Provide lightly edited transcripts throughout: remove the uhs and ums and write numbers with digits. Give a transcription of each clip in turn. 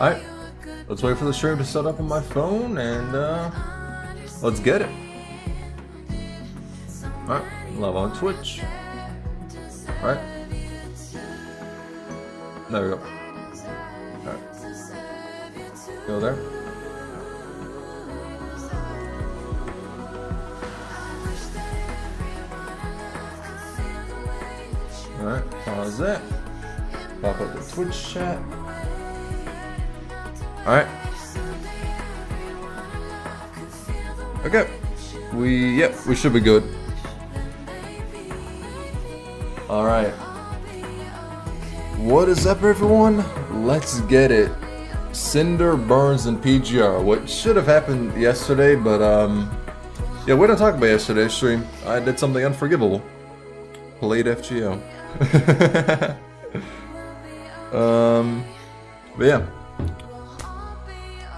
Alright, let's wait for the stream to set up on my phone and let's get it. Alright, live on Twitch. Alright. There we go. Alright. Go there. Alright, pause that. Pop up the Twitch chat. Alright. Okay. We should be good. Alright. What is up, everyone? Let's get it. Cinder Burns and PGR. What should have happened yesterday, but yeah, we don't talk about yesterday's stream. I did something unforgivable. Played FGO. But yeah.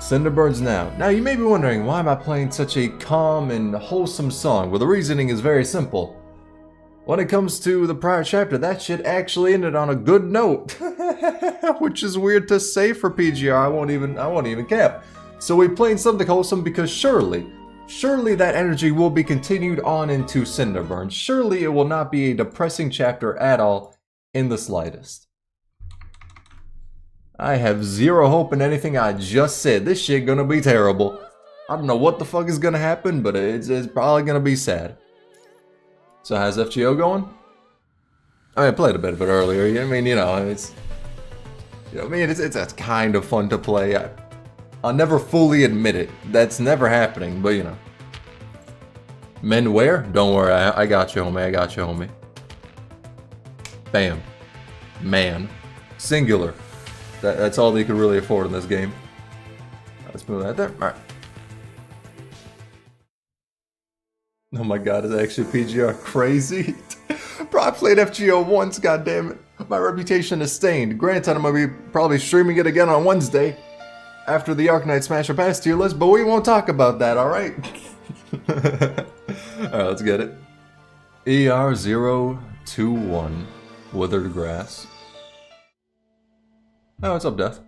Cinder Burns now. Now you may be wondering, why am I playing such a calm and wholesome song? Well, the reasoning is very simple. When it comes to the prior chapter, that shit actually ended on a good note. Which is weird to say for PGR, I won't even cap. So we're playing something wholesome because surely that energy will be continued on into Cinder Burns. Surely it will not be a depressing chapter at all in the slightest. I have zero hope in anything I just said. This shit gonna be terrible. I don't know what the fuck is gonna happen, but it's probably gonna be sad. So how's FGO going? I mean, I played a bit of it earlier. I mean, it's kind of fun to play. I'll never fully admit it. That's never happening, but Men where? Don't worry, I got you, homie. I got you, homie. Bam. Man. Singular. That's all they could really afford in this game. Let's move that there. Alright. Oh my god, is actually PGR crazy? Bro, I played FGO once, goddammit. My reputation is stained. Granted, I'm gonna be probably streaming it again on Wednesday after the Arknight Smasher Pass tier list, but we won't talk about that, alright? Alright, let's get it. ER021, Withered Grass. Oh, what's up, Death?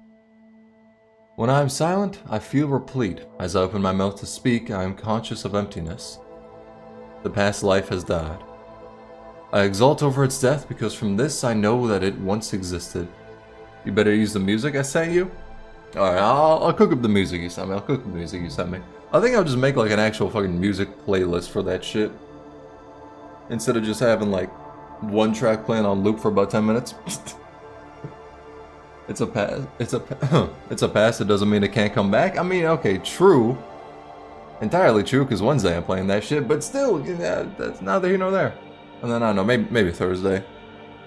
When I am silent, I feel replete. As I open my mouth to speak, I am conscious of emptiness. The past life has died. I exult over its death because from this I know that it once existed. You better use the music I sent you? Alright, I'll cook up the music you sent me. I think I'll just make like an actual fucking music playlist for that shit. Instead of just having like one track playing on loop for about 10 minutes. It's a pass. It's a pass. It doesn't mean it can't come back. I mean, okay, true. Entirely true, because Wednesday I'm playing that shit, but still, yeah, that's neither here nor there. And then I don't know, maybe Thursday.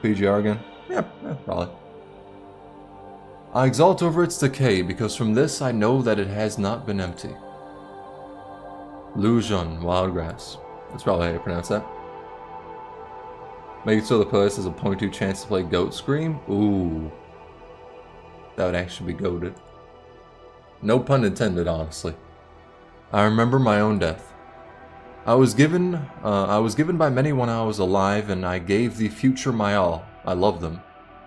PGR again. Yeah, probably. I exult over its decay, because from this I know that it has not been empty. Lujan, Wildgrass. That's probably how you pronounce that. Make it so the playlist has a 0.2 chance to play Goat Scream? Ooh. That would actually be goated. No pun intended, honestly. I remember my own death. I was given by many when I was alive, and I gave the future my all. I loved them,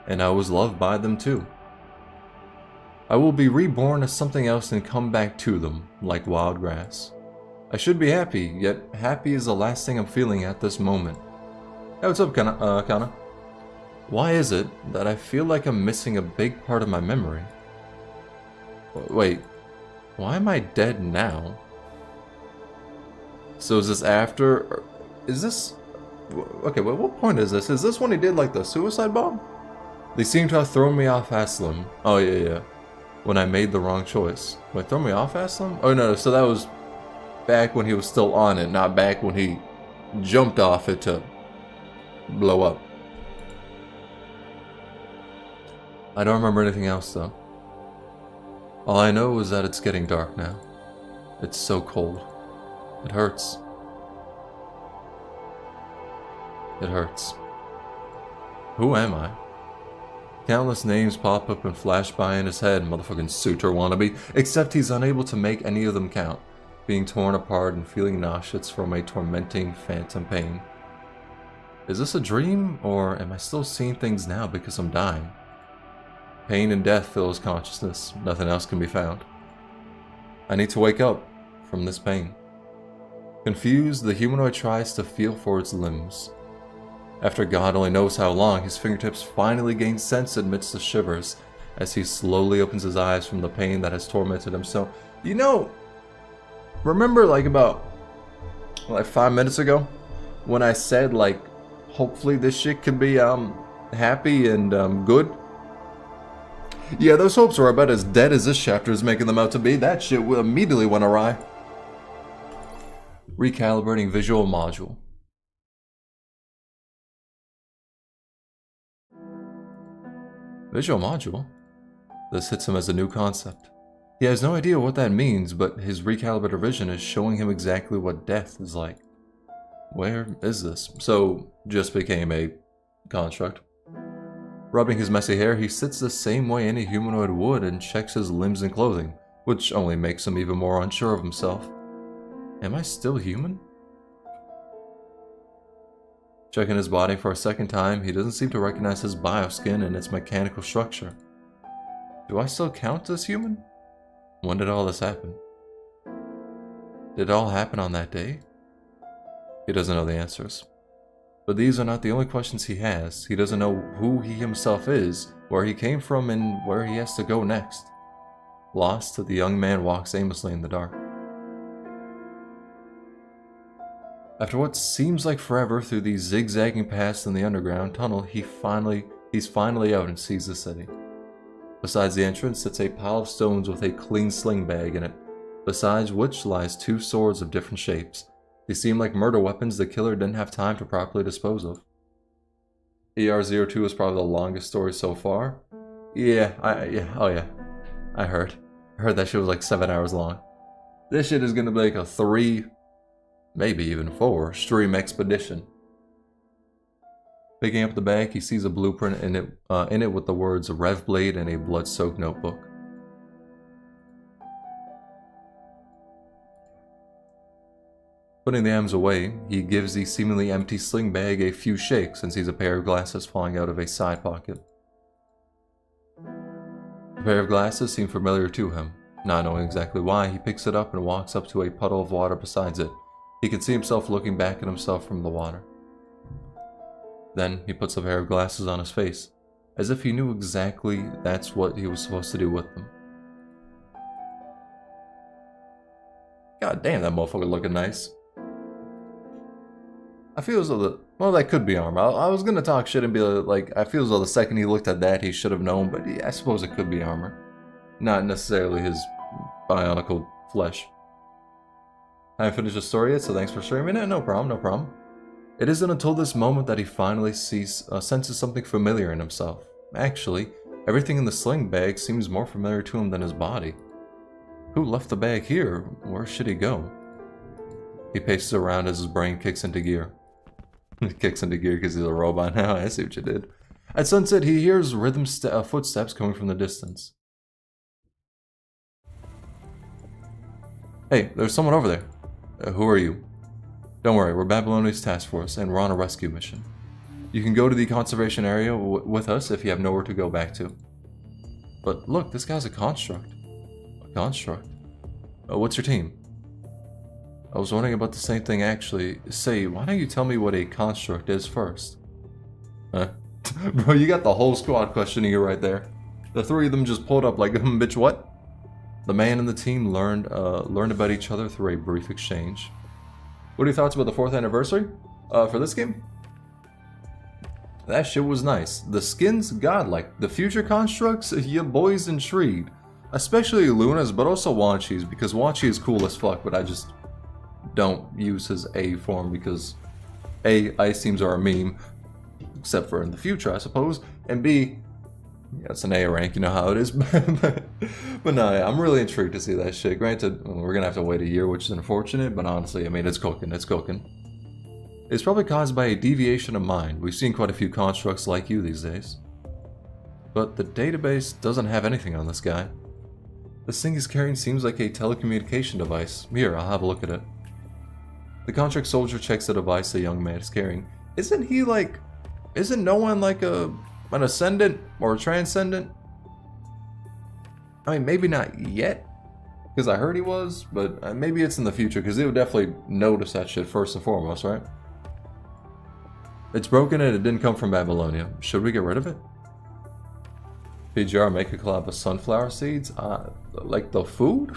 and I was loved by them too. I will be reborn as something else and come back to them, like wild grass. I should be happy, yet happy is the last thing I'm feeling at this moment. Hey, what's up, Kana? Why is it that I feel like I'm missing a big part of my memory? Wait, why am I dead now? So is this after, or is this, okay, well, what point is this? Is this when he did like the suicide bomb? They seem to have thrown me off Aslam. Oh yeah. When I made the wrong choice. Wait, throw me off Aslam? Oh no, so that was back when he was still on it, not back when he jumped off it to blow up. I don't remember anything else though. All I know is that it's getting dark now. It's so cold. It hurts. It hurts. Who am I? Countless names pop up and flash by in his head, motherfucking suitor wannabe, except he's unable to make any of them count, being torn apart and feeling nauseous from a tormenting phantom pain. Is this a dream, or am I still seeing things now because I'm dying? Pain and death fill his consciousness. Nothing else can be found. I need to wake up from this pain. Confused, the humanoid tries to feel for its limbs. After God only knows how long, his fingertips finally gain sense amidst the shivers as he slowly opens his eyes from the pain that has tormented him. So, you know, remember like 5 minutes ago when I said like hopefully this shit could be happy and good? Yeah, those hopes were about as dead as this chapter is making them out to be. That shit immediately went awry. Recalibrating visual module. Visual module? This hits him as a new concept. He has no idea what that means, but his recalibrated vision is showing him exactly what death is like. Where is this? So, just became a construct. Rubbing his messy hair, he sits the same way any humanoid would and checks his limbs and clothing, which only makes him even more unsure of himself. Am I still human? Checking his body for a second time, he doesn't seem to recognize his bioskin and its mechanical structure. Do I still count as human? When did all this happen? Did it all happen on that day? He doesn't know the answers. But these are not the only questions he has. He doesn't know who he himself is, where he came from, and where he has to go next. Lost, the young man walks aimlessly in the dark. After what seems like forever through these zigzagging paths in the underground tunnel, he's finally out and sees the city. Besides the entrance sits a pile of stones with a clean sling bag in it, besides which lies 2 swords of different shapes. They seem like murder weapons the killer didn't have time to properly dispose of. ER02 is probably the longest story so far. I heard that shit was like 7 hours long. This shit is gonna be like a 3, maybe even 4 stream expedition. Picking up the bag, he sees a blueprint in it with the words Rev Blade and a blood-soaked notebook. Putting the items away, he gives the seemingly empty sling bag a few shakes and sees a pair of glasses falling out of a side pocket. The pair of glasses seem familiar to him. Not knowing exactly why, he picks it up and walks up to a puddle of water beside it. He can see himself looking back at himself from the water. Then he puts a pair of glasses on his face, as if he knew exactly that's what he was supposed to do with them. God damn, that motherfucker looking nice. I feel as though that could be armor. I was gonna talk shit and be like, I feel as though the second he looked at that, he should have known, but yeah, I suppose it could be armor. Not necessarily his bionicle flesh. I haven't finished the story yet, so thanks for streaming it. No problem, no problem. It isn't until this moment that he finally senses something familiar in himself. Actually, everything in the sling bag seems more familiar to him than his body. Who left the bag here? Where should he go? He paces around as his brain kicks into gear. He kicks into gear because he's a robot now. I see what you did. At sunset, he hears rhythm footsteps coming from the distance. Hey, there's someone over there. Who are you? Don't worry, we're Babylonia's task force, and we're on a rescue mission. You can go to the conservation area with us if you have nowhere to go back to. But look, this guy's a construct. A construct? What's your team? I was wondering about the same thing actually. Say, why don't you tell me what a construct is first? Huh? Bro, you got the whole squad questioning you right there. The 3 of them just pulled up like, bitch, what? The man and the team learned about each other through a brief exchange. What are your thoughts about the 4th anniversary? For this game? That shit was nice. The skins, godlike. The future constructs, your boys intrigued. Especially Luna's, but also Wanchi's, because Wanchi is cool as fuck, but I just don't use his A form because A, ice teams are a meme, except for in the future, I suppose, and B, yeah, it's an A rank, you know how it is. But no, yeah, I'm really intrigued to see that shit. Granted, we're gonna have to wait a year, which is unfortunate, but honestly, I mean, it's cooking, it's cooking. It's probably caused by a deviation of mind. We've seen quite a few constructs like you these days. But the database doesn't have anything on this guy. This thing he's carrying seems like a telecommunication device. Here, I'll have a look at it. The contract soldier checks the device the young man is carrying. Isn't no one like an ascendant or a transcendent? I mean, maybe not yet, because I heard he was, but maybe it's in the future, because they would definitely notice that shit first and foremost, right? It's broken and it didn't come from Babylonia. Should we get rid of it? PGR, make a collab with sunflower seeds? Like the food?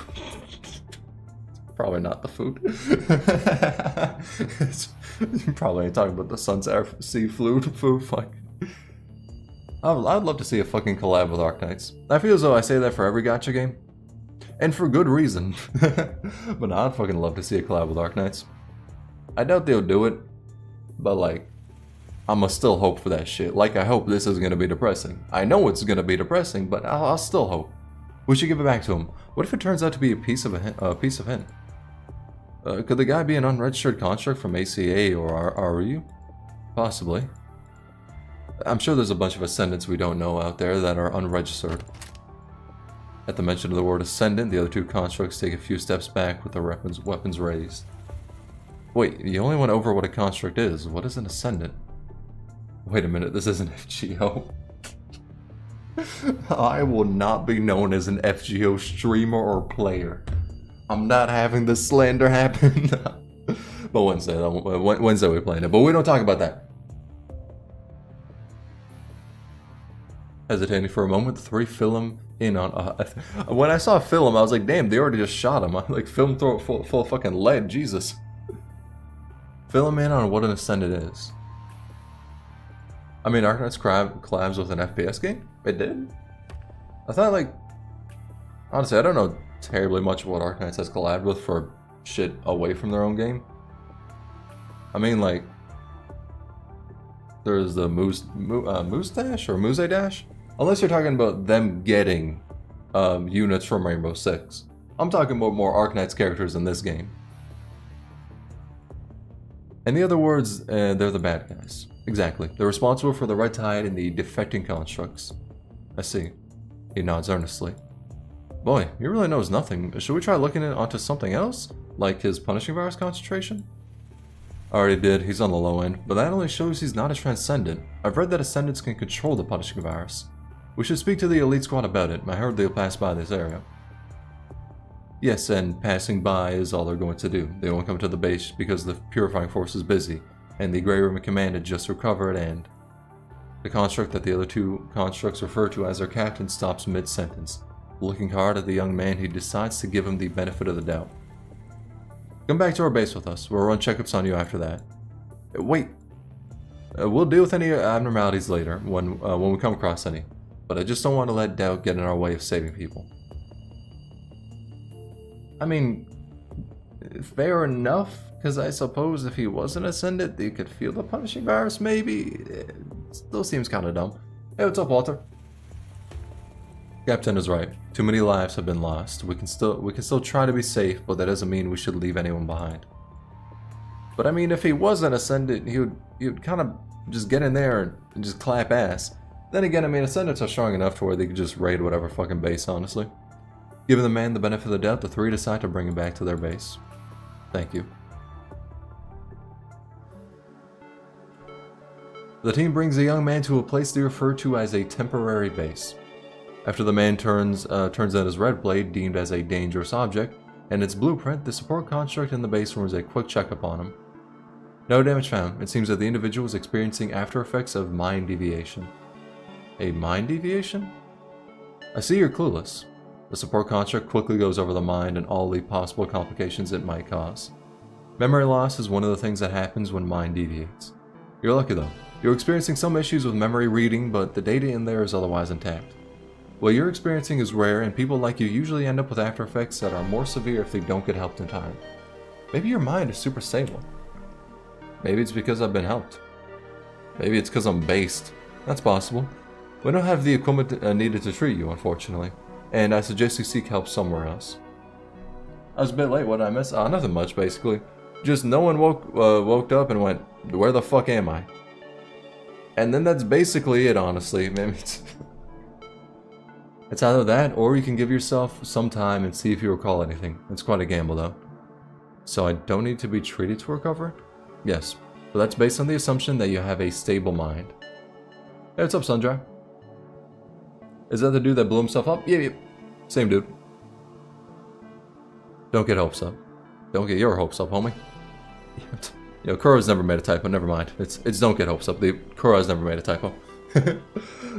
Probably not the food. Probably ain't talking about the sunflower seed food. Fuck. I'd love to see a fucking collab with Arknights. I feel as though I say that for every gacha game. And for good reason. But I'd fucking love to see a collab with Arknights. I doubt they'll do it. But like, I'ma still hope for that shit. Like, I hope this is gonna be depressing. I know it's gonna be depressing, but I'll still hope. We should give it back to him. What if it turns out to be a piece of hint? Could the guy be an unregistered construct from ACA or RU? Possibly. I'm sure there's a bunch of Ascendants we don't know out there that are unregistered. At the mention of the word Ascendant, the other two constructs take a few steps back with their weapons raised. Wait, you only went over what a construct is. What is an Ascendant? Wait a minute, this isn't FGO. I will not be known as an FGO streamer or player. I'm not having this slander happen. But Wednesday we're playing it. But we don't talk about that. Hesitating for a moment, the three film in on... when I saw film, I was like, damn, they already just shot him. I like, film throw it full of fucking lead, Jesus. Film in on what an Ascendant is. I mean, Arknights collabs with an FPS game? It did? I thought, like... Honestly, I don't know terribly much of what Arknights has collabed with for shit away from their own game. I mean, like... There's the Moose Dash or Muse Dash? Unless you're talking about them getting units from Rainbow Six. I'm talking about more Arknights characters in this game. In the other words, they're the bad guys. Exactly. They're responsible for the red tide and the defecting constructs. I see. He nods earnestly. Boy, he really knows nothing. Should we try looking onto something else? Like his punishing virus concentration? I already did, he's on the low end, but that only shows he's not a transcendent. I've read that Ascendants can control the punishing virus. We should speak to the elite squad about it. I heard they'll pass by this area. Yes, and passing by is all they're going to do. They won't come to the base because the purifying force is busy, and the Grey Room Command had just recovered, and... The construct that the other two constructs refer to as their captain stops mid-sentence. Looking hard at the young man, he decides to give him the benefit of the doubt. Come back to our base with us. We'll run checkups on you after that. Wait. We'll deal with any abnormalities later, when we come across any. But I just don't want to let doubt get in our way of saving people. I mean, fair enough, because I suppose if he wasn't Ascendant, they could feel the punishing virus, maybe? It still seems kind of dumb. Hey, what's up, Walter? Captain is right. Too many lives have been lost. We can still try to be safe, but that doesn't mean we should leave anyone behind. But I mean, if he wasn't Ascendant, he would kind of just get in there and just clap ass. Then again, I mean, Ascendants are strong enough to where they could just raid whatever fucking base, honestly. Giving the man the benefit of the doubt, the three decide to bring him back to their base. Thank you. The team brings the young man to a place they refer to as a temporary base. After the man turns in his red blade, deemed as a dangerous object, and its blueprint, the support construct in the base runs a quick checkup on him. No damage found. It seems that the individual is experiencing after effects of mind deviation. A mind deviation? I see you're clueless. The support construct quickly goes over the mind and all the possible complications it might cause. Memory loss is one of the things that happens when mind deviates. You're lucky though. You're experiencing some issues with memory reading, but the data in there is otherwise intact. What you're experiencing is rare, and people like you usually end up with after effects that are more severe if they don't get helped in time. Maybe your mind is super stable. Maybe it's because I've been helped. Maybe it's because I'm based. That's possible. We don't have the equipment needed to treat you, unfortunately, and I suggest you seek help somewhere else. I was a bit late. What did I miss? Nothing much, basically. Just no one woke up and went, "Where the fuck am I?" And then that's basically it, honestly. Maybe it's either that, or you can give yourself some time and see if you recall anything. It's quite a gamble, though. So I don't need to be treated to recover? Yes, but that's based on the assumption that you have a stable mind. Hey, what's up, Sundra? Is that the dude that blew himself up? Yeah. Same dude. Don't get hopes up. Don't get your hopes up, homie. Yo, Kuro's never made a typo, never mind. It's don't get hopes up. Kuro's never made a typo.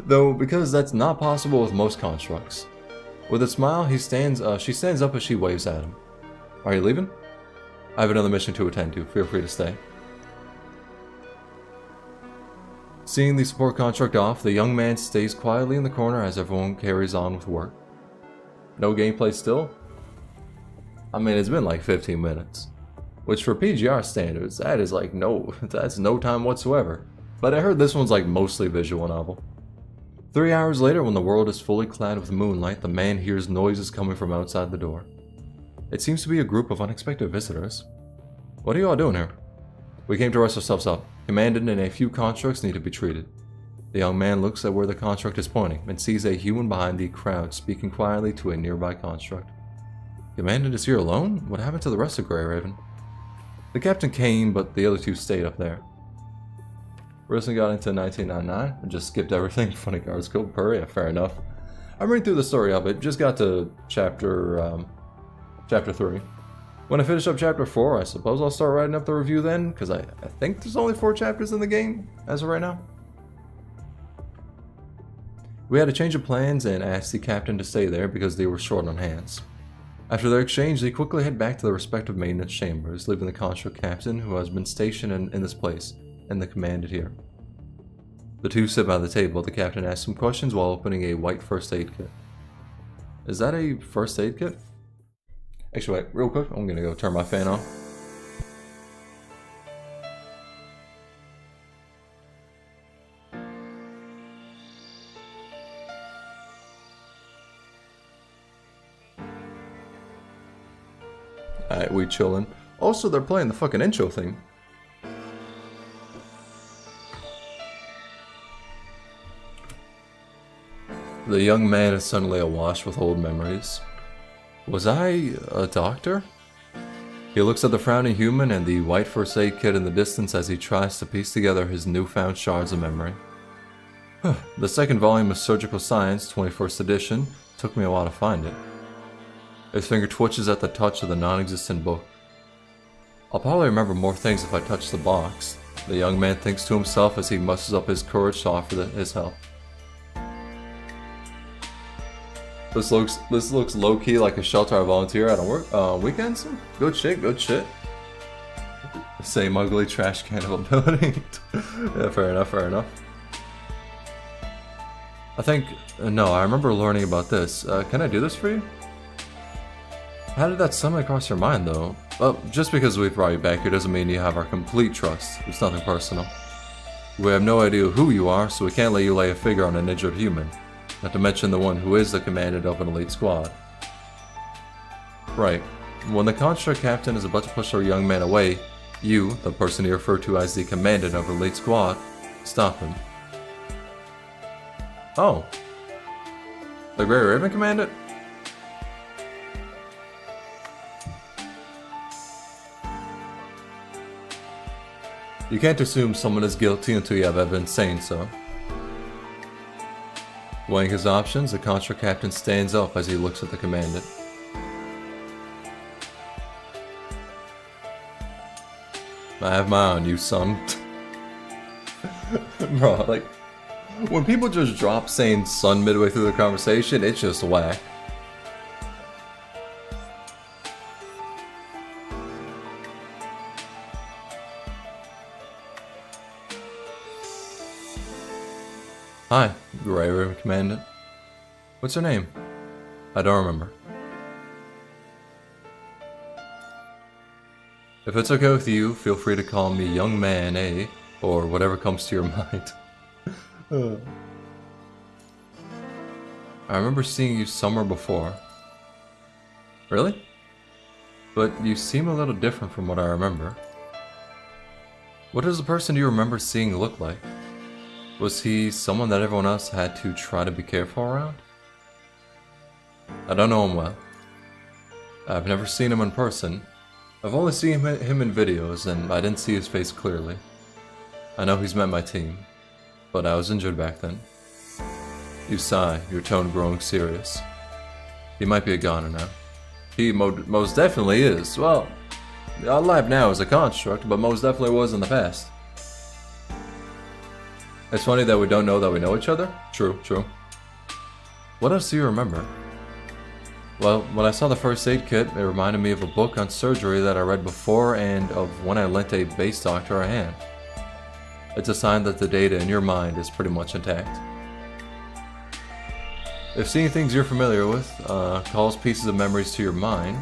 Though, because that's not possible with most constructs. With a smile, she stands up as she waves at him. Are you leaving? I have another mission to attend to. Feel free to stay. Seeing the support construct off, the young man stays quietly in the corner as everyone carries on with work. No gameplay still? I mean, it's been like 15 minutes. Which for PGR standards, that is like that's no time whatsoever. But I heard this one's like mostly visual novel. 3 hours later, when the world is fully clad with moonlight, the man hears noises coming from outside the door. It seems to be a group of unexpected visitors. What are you all doing here? We came to rest ourselves up. Commandant and a few constructs need to be treated. The young man looks at where the construct is pointing and sees a human behind the crowd speaking quietly to a nearby construct. Commandant is here alone? What happened to the rest of Grey Raven? The captain came, but the other two stayed up there. Risen got into 1999 and just skipped everything. Funny guards killed Purr. Yeah, fair enough. I'm reading through the story of it. Just got to chapter 3. When I finish up chapter 4, I suppose I'll start writing up the review then, because I think there's only 4 chapters in the game as of right now. We had a change of plans and asked the captain to stay there because they were short on hands. After their exchange, they quickly head back to their respective maintenance chambers, leaving the construct captain, who has been stationed in this place, and the commandant here. The two sit by the table. The captain asks some questions while opening a white first aid kit. Is that a first aid kit? Actually, wait, real quick, I'm gonna go turn my fan on. Alright, we chillin'. Also, they're playing the fucking intro theme. The young man is suddenly awash with old memories. Was I a doctor? He looks at the frowning human and the white first aid kit in the distance as he tries to piece together his newfound shards of memory. The second volume of Surgical Science, 21st edition, took me a while to find it. His finger twitches at the touch of the non-existent book. I'll probably remember more things if I touch the box, the young man thinks to himself as he musters up his courage to offer his help. This looks low-key like a shelter I volunteer at on work weekends. Good shit, good shit. Same ugly trash can of ability. Yeah, fair enough, fair enough. I think, no, I remember learning about this. Can I do this for you? How did that suddenly cross your mind, though? Well, just because we brought you back here doesn't mean you have our complete trust. It's nothing personal. We have no idea who you are, so we can't let you lay a figure on an injured human. Not to mention the one who is the commandant of an elite squad. Right. When the construct captain is about to push our young man away, you, the person you refer to as the commandant of an elite squad, stop him. Oh. The Grey Raven commandant? You can't assume someone is guilty until you have evidence saying so. Weighing his options, the construct captain stands up as he looks at the commandant. I have my eye on you, son. Bro, like, when people just drop saying son midway through the conversation, it's just whack. Hi, Grey Raven Commandant. What's her name? I don't remember. If it's okay with you, feel free to call me Young Man A, or whatever comes to your mind. I remember seeing you somewhere before. Really? But you seem a little different from what I remember. What does the person you remember seeing look like? Was he someone that everyone else had to try to be careful around? I don't know him well. I've never seen him in person. I've only seen him in videos, and I didn't see his face clearly. I know he's met my team, but I was injured back then. You sigh, your tone growing serious. He might be a goner now. He most definitely is. Well, alive now is a construct, but most definitely was in the past. It's funny that we don't know that we know each other. True, true. What else do you remember? Well, when I saw the first aid kit, it reminded me of a book on surgery that I read before and of when I lent a base doctor a hand. It's a sign that the data in your mind is pretty much intact. If seeing things you're familiar with calls pieces of memories to your mind...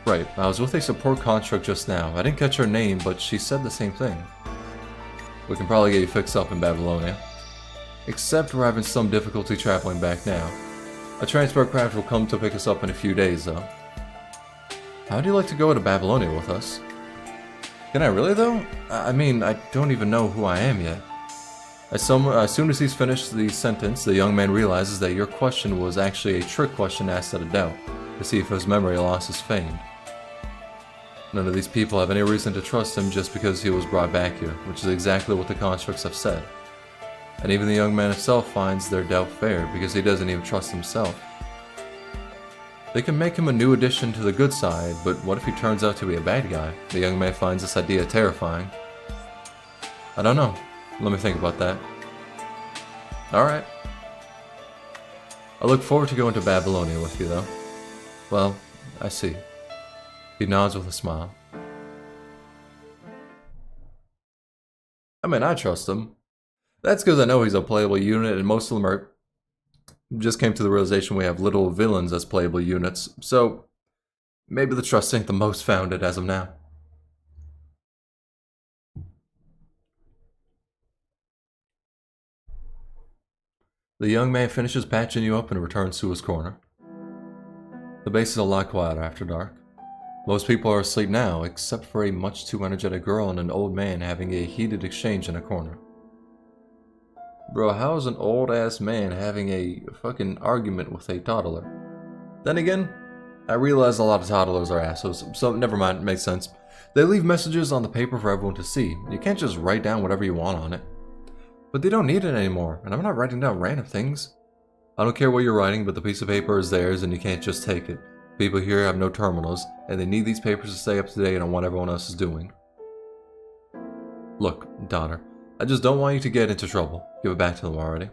Right, I was with a support construct just now. I didn't catch her name, but she said the same thing. We can probably get you fixed up in Babylonia. Except we're having some difficulty traveling back now. A transport craft will come to pick us up in a few days, though. How'd you like to go to Babylonia with us? Can I really, though? I mean, I don't even know who I am yet. As soon as he's finished the sentence, the young man realizes that your question was actually a trick question asked out of doubt, to see if his memory loss is feigned. None of these people have any reason to trust him just because he was brought back here, which is exactly what the constructs have said. And even the young man himself finds their doubt fair, because he doesn't even trust himself. They can make him a new addition to the good side, but what if he turns out to be a bad guy? The young man finds this idea terrifying. I don't know. Let me think about that. Alright. I look forward to going to Babylonia with you, though. Well, I see. He nods with a smile. I mean, I trust him. That's because I know he's a playable unit, and most of them are... Just came to the realization we have little villains as playable units, so... Maybe the trust ain't the most founded as of now. The young man finishes patching you up and returns to his corner. The base is a lot quieter after dark. Most people are asleep now, except for a much too energetic girl and an old man having a heated exchange in a corner. Bro, how is an old-ass man having a fucking argument with a toddler? Then again, I realize a lot of toddlers are assholes, so never mind, it makes sense. They leave messages on the paper for everyone to see. You can't just write down whatever you want on it. But they don't need it anymore, and I'm not writing down random things. I don't care what you're writing, but the piece of paper is theirs and you can't just take it. People here have no terminals, and they need these papers to stay up to date on what everyone else is doing. Look, daughter, I just don't want you to get into trouble. Give it back to them already.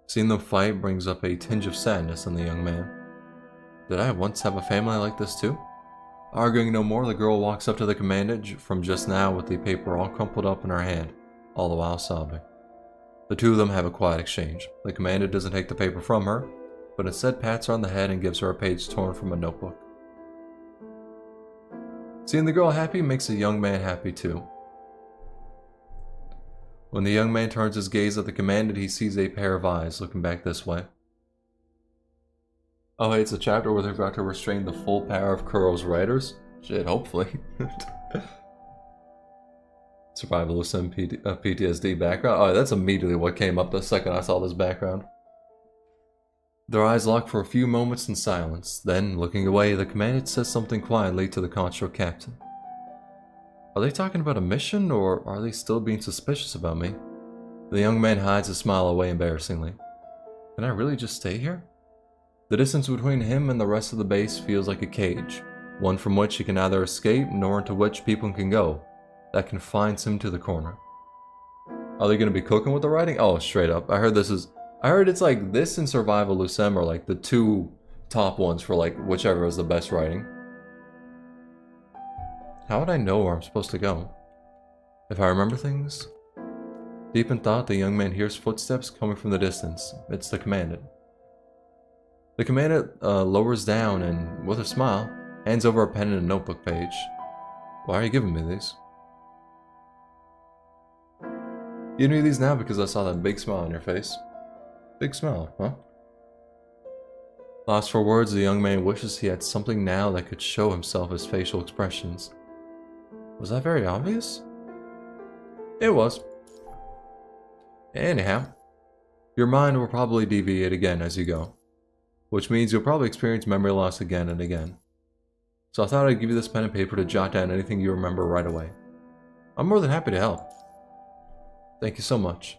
Seeing them fight brings up a tinge of sadness in the young man. Did I once have a family like this too? Arguing no more, the girl walks up to the commandant from just now with the paper all crumpled up in her hand, all the while sobbing. The two of them have a quiet exchange. The commandant doesn't take the paper from her, but instead pats her on the head and gives her a page torn from a notebook. Seeing the girl happy makes the young man happy too. When the young man turns his gaze at the commandant, he sees a pair of eyes looking back this way. Oh hey, it's a chapter where they're about to restrain the full power of Kuro's writers? Shit, hopefully. Survival of some PTSD background. Oh, that's immediately what came up the second I saw this background. Their eyes lock for a few moments in silence. Then, looking away, the commandant says something quietly to the construct captain. Are they talking about a mission, or are they still being suspicious about me? The young man hides a smile away embarrassingly. Can I really just stay here? The distance between him and the rest of the base feels like a cage, one from which he can neither escape nor into which people can go. That confines him to the corner. Are they going to be cooking with the writing? Oh, straight up. I heard it's like this and Survival Lucem are like the two top ones for like whichever is the best writing. How would I know where I'm supposed to go? If I remember things? Deep in thought, the young man hears footsteps coming from the distance. It's the commandant. The commandant lowers down and, with a smile, hands over a pen and a notebook page. Why are you giving me these? You knew these now because I saw that big smile on your face. Big smile, huh? Lost for words, the young man wishes he had something now that could show himself his facial expressions. Was that very obvious? It was. Anyhow, your mind will probably deviate again as you go, which means you'll probably experience memory loss again and again. So I thought I'd give you this pen and paper to jot down anything you remember right away. I'm more than happy to help. Thank you so much.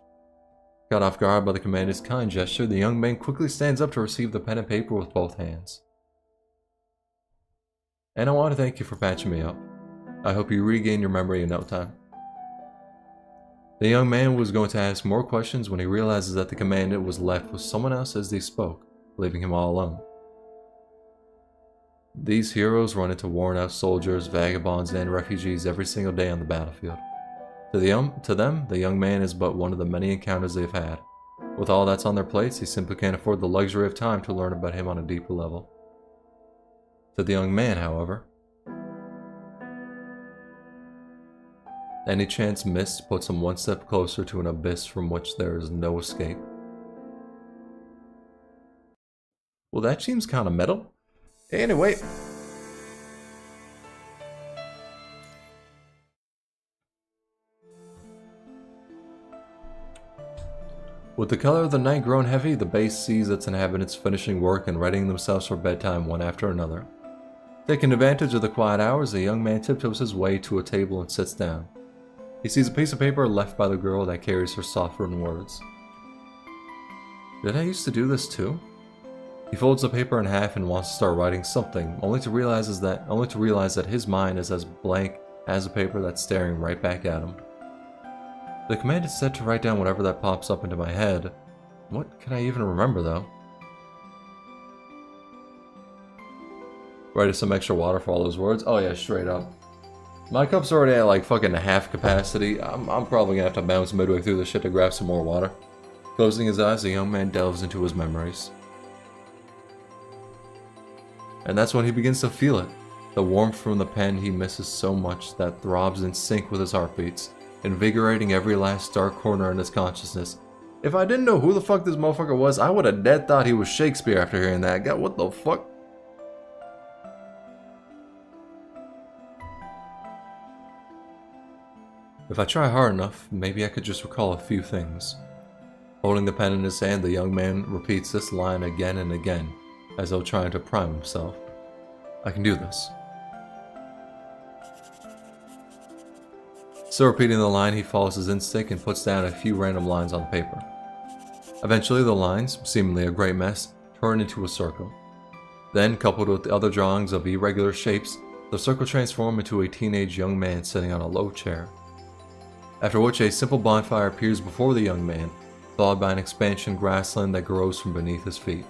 Caught off guard by the commander's kind gesture, the young man quickly stands up to receive the pen and paper with both hands. And I want to thank you for patching me up. I hope you regain your memory in no time. The young man was going to ask more questions when he realizes that the commandant was left with someone else as they spoke, leaving him all alone. These heroes run into worn-out soldiers, vagabonds, and refugees every single day on the battlefield. To them, the young man is but one of the many encounters they've had. With all that's on their plates, they simply can't afford the luxury of time to learn about him on a deeper level. To the young man, however, any chance missed puts him one step closer to an abyss from which there is no escape. Well, that seems kind of metal. Anyway. With the color of the night grown heavy, the base sees its inhabitants finishing work and readying themselves for bedtime one after another. Taking advantage of the quiet hours, the young man tiptoes his way to a table and sits down. He sees a piece of paper left by the girl that carries her soft written words. Did I used to do this too? He folds the paper in half and wants to start writing something, only to realize that his mind is as blank as the paper that's staring right back at him. The command is set to write down whatever that pops up into my head. What can I even remember though? Write some extra water for all those words? Oh yeah, straight up. My cup's already at like fucking half capacity. I'm probably gonna have to bounce midway through this shit to grab some more water. Closing his eyes, the young man delves into his memories. And that's when he begins to feel it. The warmth from the pen he misses so much that throbs in sync with his heartbeats, invigorating every last dark corner in his consciousness. If I didn't know who the fuck this motherfucker was, I would have dead thought he was Shakespeare after hearing that. God, what the fuck? If I try hard enough, maybe I could just recall a few things. Holding the pen in his hand, the young man repeats this line again and again, as though trying to prime himself. I can do this. Still repeating the line, he follows his instinct and puts down a few random lines on the paper. Eventually, the lines, seemingly a great mess, turn into a circle. Then, coupled with the other drawings of irregular shapes, the circle transforms into a teenage young man sitting on a low chair. After which a simple bonfire appears before the young man, followed by an expansion grassland that grows from beneath his feet.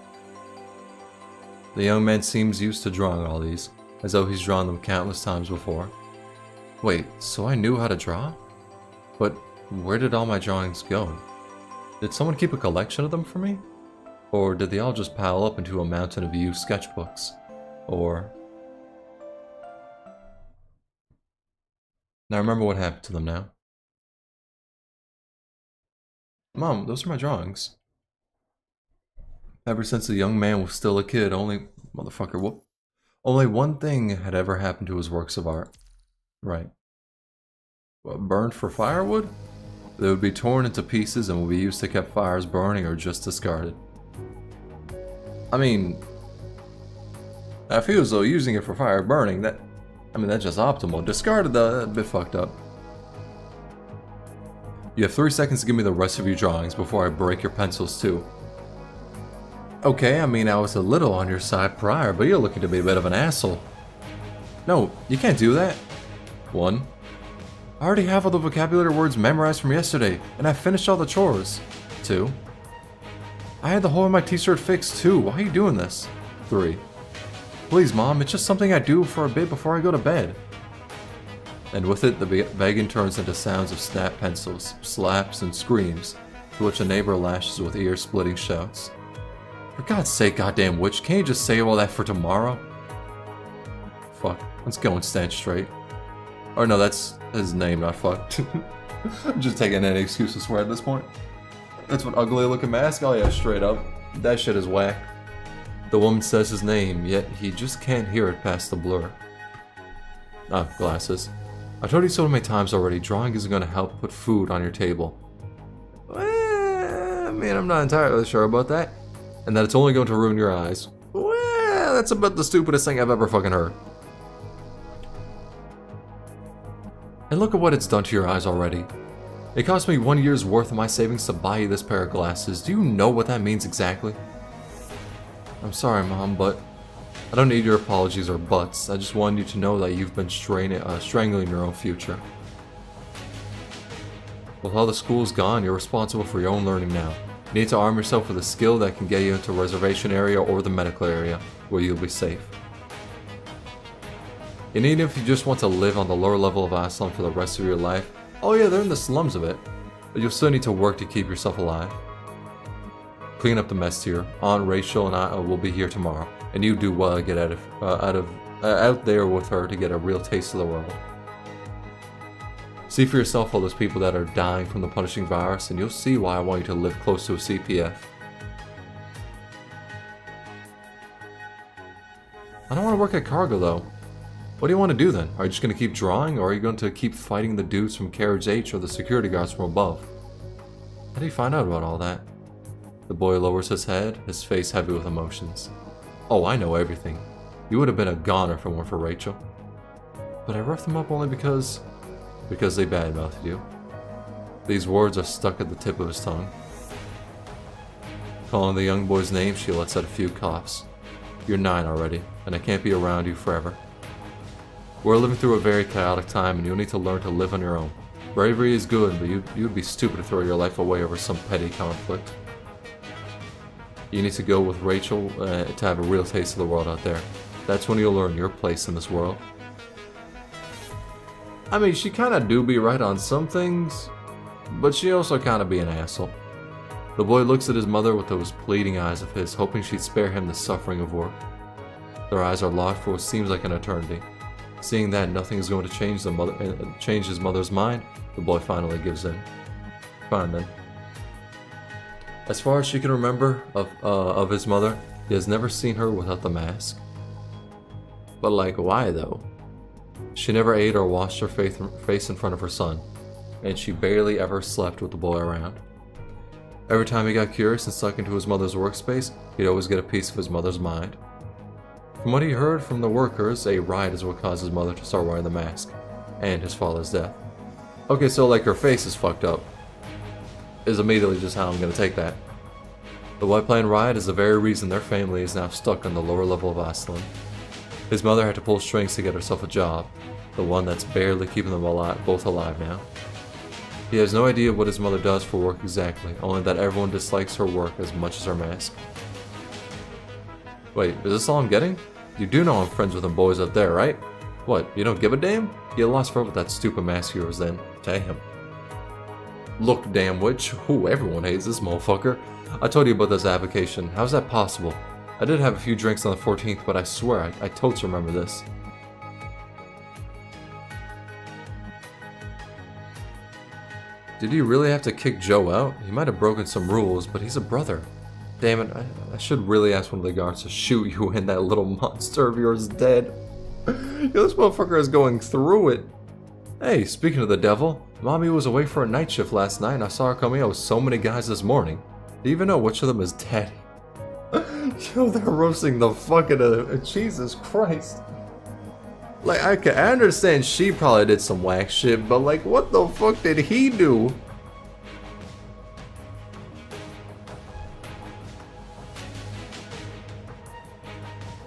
The young man seems used to drawing all these, as though he's drawn them countless times before. Wait, so I knew how to draw? But where did all my drawings go? Did someone keep a collection of them for me? Or did they all just pile up into a mountain of used sketchbooks? Or... Now remember what happened to them now. Mom, those are my drawings. Ever since the young man was still a kid, only one thing had ever happened to his works of art. Right. Burned for firewood? They would be torn into pieces and would be used to keep fires burning or just discarded. I mean, I feel as though using it for fire burning, that's just optimal. Discarded though, a bit fucked up. You have 3 seconds to give me the rest of your drawings before I break your pencils too. Okay, I was a little on your side prior, but you're looking to be a bit of an asshole. No, you can't do that. 1. I already have all the vocabulary words memorized from yesterday, and I finished all the chores. 2. I had the hole in my t-shirt fixed too, why are you doing this? 3. Please Mom, it's just something I do for a bit before I go to bed. And with it, the begging turns into sounds of snapped pencils, slaps, and screams, to which a neighbor lashes with ear-splitting shouts. For God's sake, goddamn witch, can't you just save all that for tomorrow? Fuck, let's go and stand straight. Or no, that's his name, not fuck. I'm just taking any excuse to swear at this point. That's what ugly looking mask? Oh yeah, straight up. That shit is whack. The woman says his name, yet he just can't hear it past the blur. Ah, glasses. I told you so many times already, drawing isn't going to help put food on your table. Well, I'm not entirely sure about that. And that it's only going to ruin your eyes. Well, that's about the stupidest thing I've ever fucking heard. And look at what it's done to your eyes already. It cost me 1 year's worth of my savings to buy you this pair of glasses. Do you know what that means exactly? I'm sorry, Mom, but I don't need your apologies or buts. I just wanted you to know that you've been strangling your own future. With all the schools gone, you're responsible for your own learning now. You need to arm yourself with a skill that can get you into a reservation area or the medical area, where you'll be safe. And even if you just want to live on the lower level of Aslan for the rest of your life, oh yeah, they're in the slums of it, but you'll still need to work to keep yourself alive. Clean up the mess here. Aunt Rachel and I will be here tomorrow, and you do well to get out there with her to get a real taste of the world. See for yourself all those people that are dying from the punishing virus, and you'll see why I want you to live close to a CPF. I don't want to work at Cargo though. What do you want to do then? Are you just going to keep drawing, or are you going to keep fighting the dudes from Carriage H or the security guards from above? How do you find out about all that? The boy lowers his head, his face heavy with emotions. Oh, I know everything. You would have been a goner if it weren't for Rachel. But I roughed them up only because they badmouthed you. These words are stuck at the tip of his tongue. Calling the young boy's name, she lets out a few coughs. You're 9 already, and I can't be around you forever. We're living through a very chaotic time, and you'll need to learn to live on your own. Bravery is good, but you'd be stupid to throw your life away over some petty conflict. You need to go with Rachel to have a real taste of the world out there. That's when you'll learn your place in this world. I mean, she kinda do be right on some things, but she also kinda be an asshole. The boy looks at his mother with those pleading eyes of his, hoping she'd spare him the suffering of work. Their eyes are locked for what seems like an eternity. Seeing that nothing is going to change his mother's mind, the boy finally gives in. Fine then. As far as she can remember of his mother, he has never seen her without the mask. But like, why though? She never ate or washed her face in front of her son, and she barely ever slept with the boy around. Every time he got curious and stuck into his mother's workspace, he'd always get a piece of his mother's mind. From what he heard from the workers, a riot is what caused his mother to start wearing the mask, and his father's death. Okay, so like her face is fucked up, is immediately just how I'm gonna take that. The White Plane riot is the very reason their family is now stuck on the lower level of Aslan. His mother had to pull strings to get herself a job, the one that's barely keeping them both alive now. He has no idea what his mother does for work exactly, only that everyone dislikes her work as much as her mask. Wait, is this all I'm getting? You do know I'm friends with them boys up there, right? What, you don't give a damn? You lost forever with that stupid mask of yours then. Damn. Look, damn witch. Ooh, everyone hates this motherfucker. I told you about this application. How's that possible? I did have a few drinks on the 14th, but I swear I totes remember this. Did you really have to kick Joe out? He might have broken some rules, but he's a brother. Damn it, I should really ask one of the guards to shoot you when that little monster of yours is dead. Yo, this motherfucker is going through it. Hey, speaking of the devil, Mommy was away for a night shift last night and I saw her coming out with so many guys this morning. Do you even know which of them is Daddy? Yo, they're roasting the fuck out of Jesus Christ. Like, I understand she probably did some whack shit, but like, what the fuck did he do?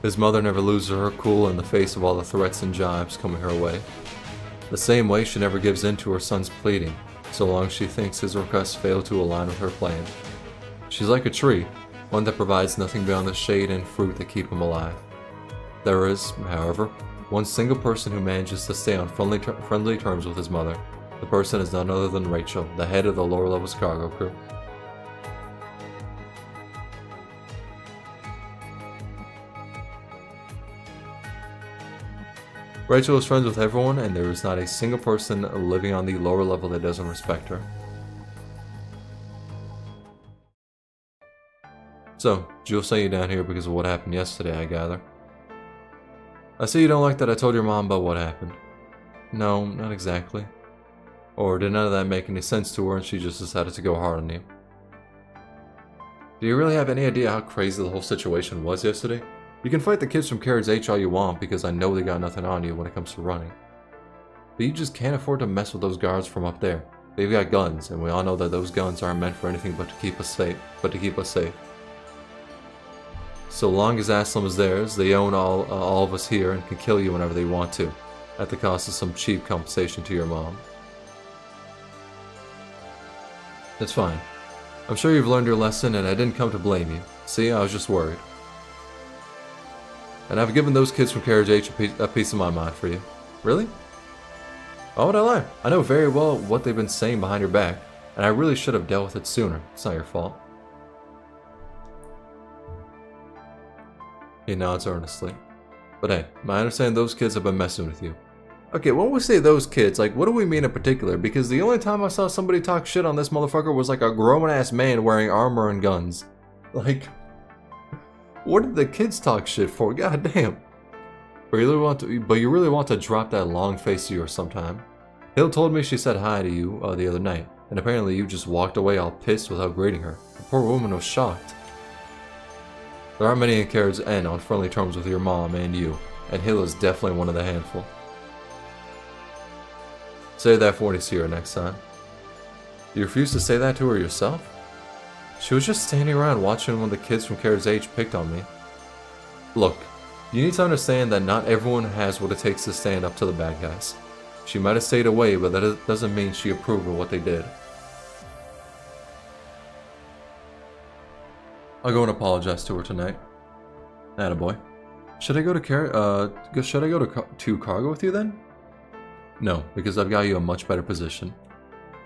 His mother never loses her cool in the face of all the threats and jibes coming her way. The same way she never gives in to her son's pleading, so long as she thinks his requests fail to align with her plan. She's like a tree, one that provides nothing beyond the shade and fruit that keep him alive. There is, however, one single person who manages to stay on friendly terms with his mother. The person is none other than Rachel, the head of the lower levels cargo crew. Rachel is friends with everyone, and there is not a single person living on the lower level that doesn't respect her. So, Jill sent you down here because of what happened yesterday, I gather. I see you don't like that I told your mom about what happened. No, not exactly. Or did none of that make any sense to her and she just decided to go hard on you? Do you really have any idea how crazy the whole situation was yesterday? You can fight the kids from Carriage H all you want because I know they got nothing on you when it comes to running. But you just can't afford to mess with those guards from up there. They've got guns, and we all know that those guns aren't meant for anything but to keep us safe. So long as Aslam is theirs, they own all of us here and can kill you whenever they want to, at the cost of some cheap compensation to your mom. That's fine. I'm sure you've learned your lesson, and I didn't come to blame you. See, I was just worried. And I've given those kids from Carriage H a piece of my mind for you. Really? Why would I lie? I know very well what they've been saying behind your back, and I really should have dealt with it sooner. It's not your fault. He nods earnestly. But hey, I understand those kids have been messing with you. Okay, when we say those kids, like, what do we mean in particular? Because the only time I saw somebody talk shit on this motherfucker was like a grown-ass man wearing armor and guns. Like, what did the kids talk shit for? God damn. But you really want to drop that long face of yours sometime. Hill told me she said hi to you the other night, and apparently you just walked away all pissed without greeting her. The poor woman was shocked. There aren't many in Carriage N on friendly terms with your mom and you, and Hill is definitely one of the handful. Say that for when you see her next time. You refuse to say that to her yourself? She was just standing around watching when the kids from Carriage H picked on me. Look, you need to understand that not everyone has what it takes to stand up to the bad guys. She might have stayed away, but that doesn't mean she approved of what they did. I'll go and apologize to her tonight. Attaboy. Should I go to cargo with you then? No, because I've got you a much better position.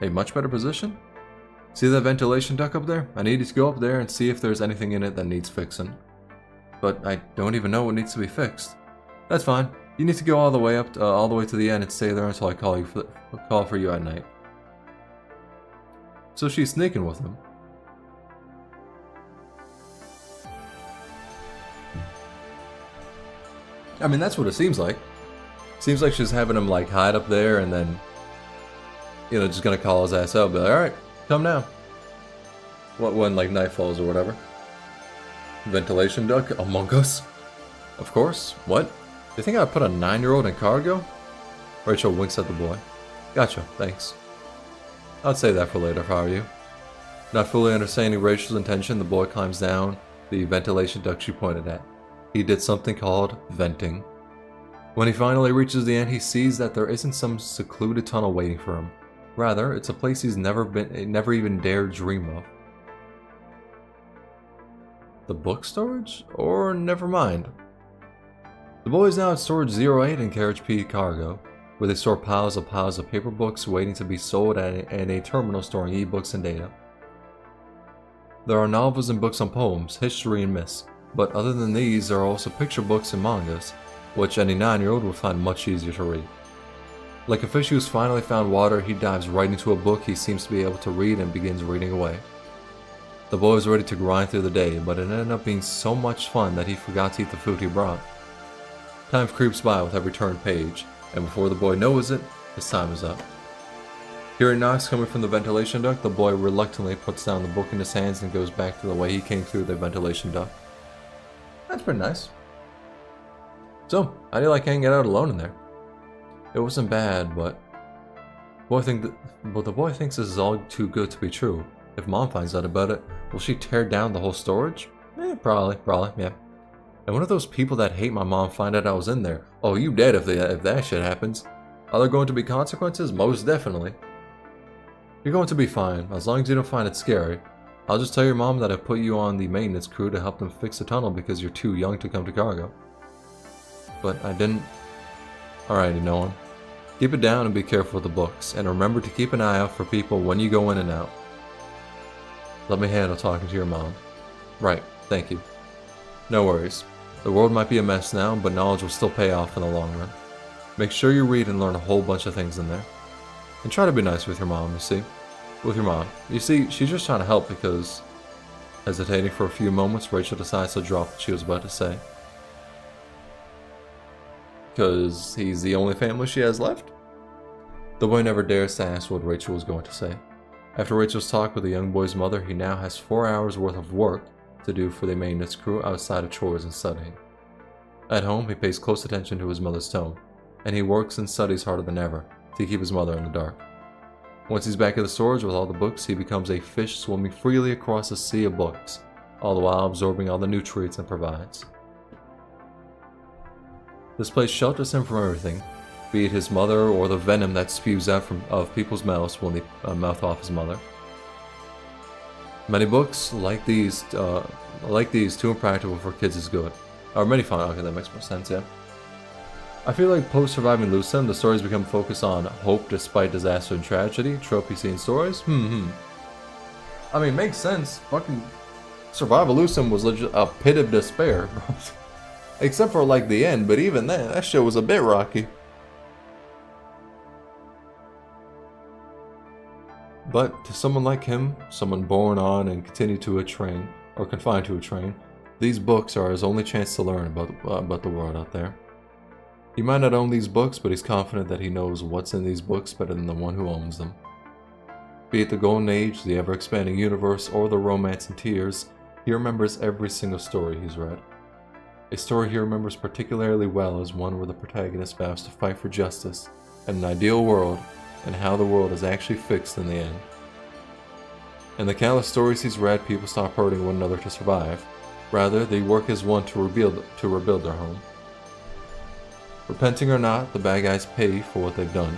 A much better position? See that ventilation duct up there? I need you to go up there and see if there's anything in it that needs fixing. But I don't even know what needs to be fixed. That's fine. You need to go all the way to the end and stay there until I call for you at night. So she's sneaking with him. I mean, that's what it seems like. Seems like she's having him like hide up there and then, you know, just gonna call his ass out, be like, alright, come now. When like night falls or whatever. Ventilation duct among us? Of course. What? You think I'd put a 9-year-old in cargo? Rachel winks at the boy. Gotcha, thanks. I'd say that for later if I were you. Not fully understanding Rachel's intention, the boy climbs down the ventilation duct she pointed at. He did something called venting. When he finally reaches the end, he sees that there isn't some secluded tunnel waiting for him. Rather, it's a place he's never even dared dream of. The book storage? Or never mind. The boy is now at storage 08 in Carriage P cargo, where they store piles of paper books waiting to be sold and a terminal storing ebooks and data. There are novels and books on poems, history, and myths, but other than these, there are also picture books and mangas, which any 9-year-old would find much easier to read. Like a fish who's finally found water, he dives right into a book he seems to be able to read and begins reading away. The boy was ready to grind through the day, but it ended up being so much fun that he forgot to eat the food he brought. Time creeps by with every turned page, and before the boy knows it, his time is up. Hearing knocks coming from the ventilation duct, the boy reluctantly puts down the book in his hands and goes back to the way he came through the ventilation duct. That's pretty nice. So, how do you like hanging out alone in there? It wasn't bad, but the boy thinks this is all too good to be true. If Mom finds out about it, will she tear down the whole storage? Probably, yeah. And one of those people that hate my mom find out I was in there. Oh, you dead if that shit happens. Are there going to be consequences? Most definitely. You're going to be fine, as long as you don't find it scary. I'll just tell your mom that I put you on the maintenance crew to help them fix the tunnel because you're too young to come to cargo. But I didn't... Alrighty, no one. Keep it down and be careful with the books, and remember to keep an eye out for people when you go in and out. Let me handle talking to your mom. Right, thank you. No worries. The world might be a mess now, but knowledge will still pay off in the long run. Make sure you read and learn a whole bunch of things in there. And try to be nice with your mom, you see. With your mom. You see, she's just trying to help because... Hesitating for a few moments, Rachel decides to drop what she was about to say. Because he's the only family she has left? The boy never dares to ask what Rachel was going to say. After Rachel's talk with the young boy's mother, he now has 4 hours worth of work to do for the maintenance crew outside of chores and studying. At home, he pays close attention to his mother's tone, and he works and studies harder than ever to keep his mother in the dark. Once he's back at the storage with all the books, he becomes a fish swimming freely across a sea of books, all the while absorbing all the nutrients it provides. This place shelters him from everything, be it his mother or the venom that spews out of people's mouths when they mouth off his mother. Many books like these, too impractical for kids is good. Or many fun. Okay, that makes more sense. Yeah. I feel like post-surviving Lucem, the stories become focused on hope despite disaster and tragedy, trope you see in stories. I mean, makes sense. Fucking Survival Lucem was legit a pit of despair, bro. Except for like the end, but even then, that shit was a bit rocky. But to someone like him, someone born on and continued to a train, or confined to a train, these books are his only chance to learn about the world out there. He might not own these books, but he's confident that he knows what's in these books better than the one who owns them. Be it the Golden Age, the ever-expanding universe, or the romance and tears, he remembers every single story he's read. A story he remembers particularly well is one where the protagonist vows to fight for justice and an ideal world, and how the world is actually fixed in the end. In the countless stories he's read, people stop hurting one another to survive. Rather, they work as one to rebuild their home. Repenting or not, the bad guys pay for what they've done.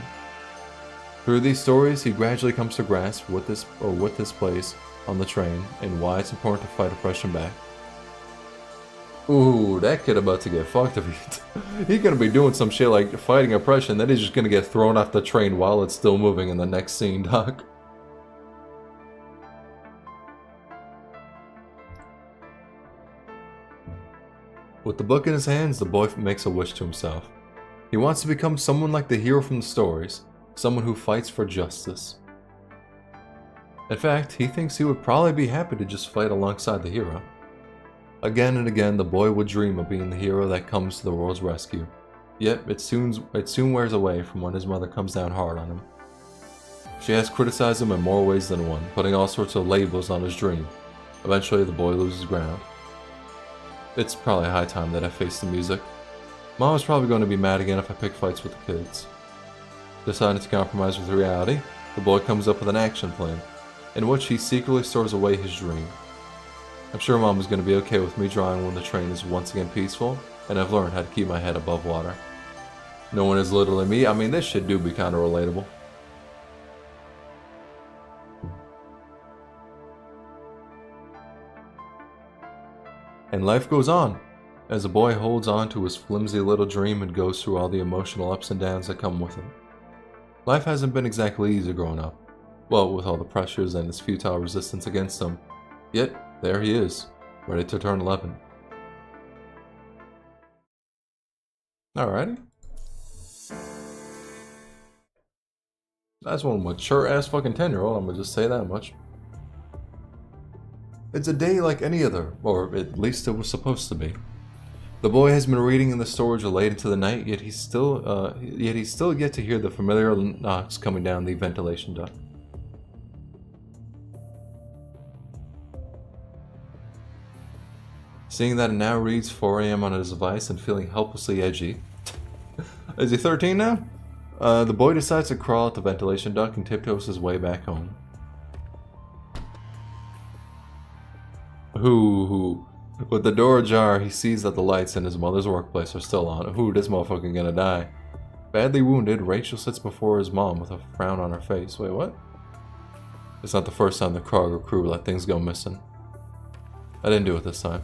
Through these stories, he gradually comes to grasp what this place on the train and why it's important to fight oppression back. Ooh, that kid about to get fucked if he's gonna be doing some shit like fighting oppression, then he's just gonna get thrown off the train while it's still moving in the next scene, doc. With the book in his hands, the boy makes a wish to himself. He wants to become someone like the hero from the stories, someone who fights for justice. In fact, he thinks he would probably be happy to just fight alongside the hero. Again and again, the boy would dream of being the hero that comes to the world's rescue. Yet, it soon wears away from when his mother comes down hard on him. She has criticized him in more ways than one, putting all sorts of labels on his dream. Eventually, the boy loses ground. It's probably high time that I face the music. Mom is probably going to be mad again if I pick fights with the kids. Deciding to compromise with reality, the boy comes up with an action plan, in which he secretly stores away his dream. I'm sure Mom is going to be okay with me drawing when the train is once again peaceful, and I've learned how to keep my head above water. No one is literally me. I mean, this shit do be kinda relatable. And life goes on, as the boy holds on to his flimsy little dream and goes through all the emotional ups and downs that come with it. Life hasn't been exactly easy growing up, well, with all the pressures and his futile resistance against them, yet there he is, ready to turn 11. Alrighty. That's one mature-ass fucking 10-year-old, I'm gonna just say that much. It's a day like any other, or at least it was supposed to be. The boy has been reading in the storage late into the night, yet he's still yet to hear the familiar knocks coming down the ventilation duct. Seeing that it now reads 4 AM on his device and feeling helplessly edgy. Is he 13 now? The boy decides to crawl out the ventilation duct and tiptoes his way back home. With the door ajar, he sees that the lights in his mother's workplace are still on. This motherfucker gonna die. Badly wounded, Rachel sits before his mom with a frown on her face. Wait, what? It's not the first time the cargo crew let things go missing. I didn't do it this time.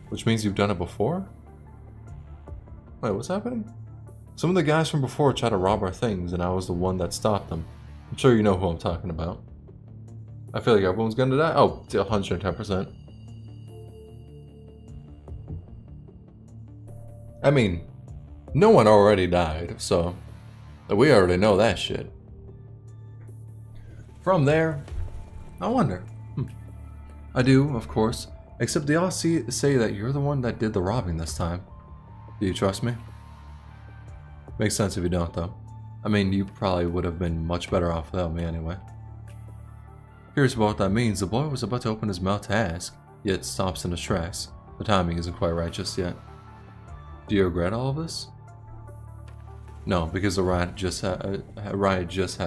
Which means you've done it before? Wait, what's happening? Some of the guys from before tried to rob our things, and I was the one that stopped them. I'm sure you know who I'm talking about. I feel like everyone's gonna die. Oh, 110%. I mean, no one already died, so we already know that shit. From there, I wonder. I do, of course, except they all say that you're the one that did the robbing this time. Do you trust me? Makes sense if you don't, though. I mean, you probably would have been much better off without me anyway. Curious about what that means, the boy was about to open his mouth to ask, yet stops in his tracks. The timing isn't quite right just yet. Do you regret all of this? No, because the riot just had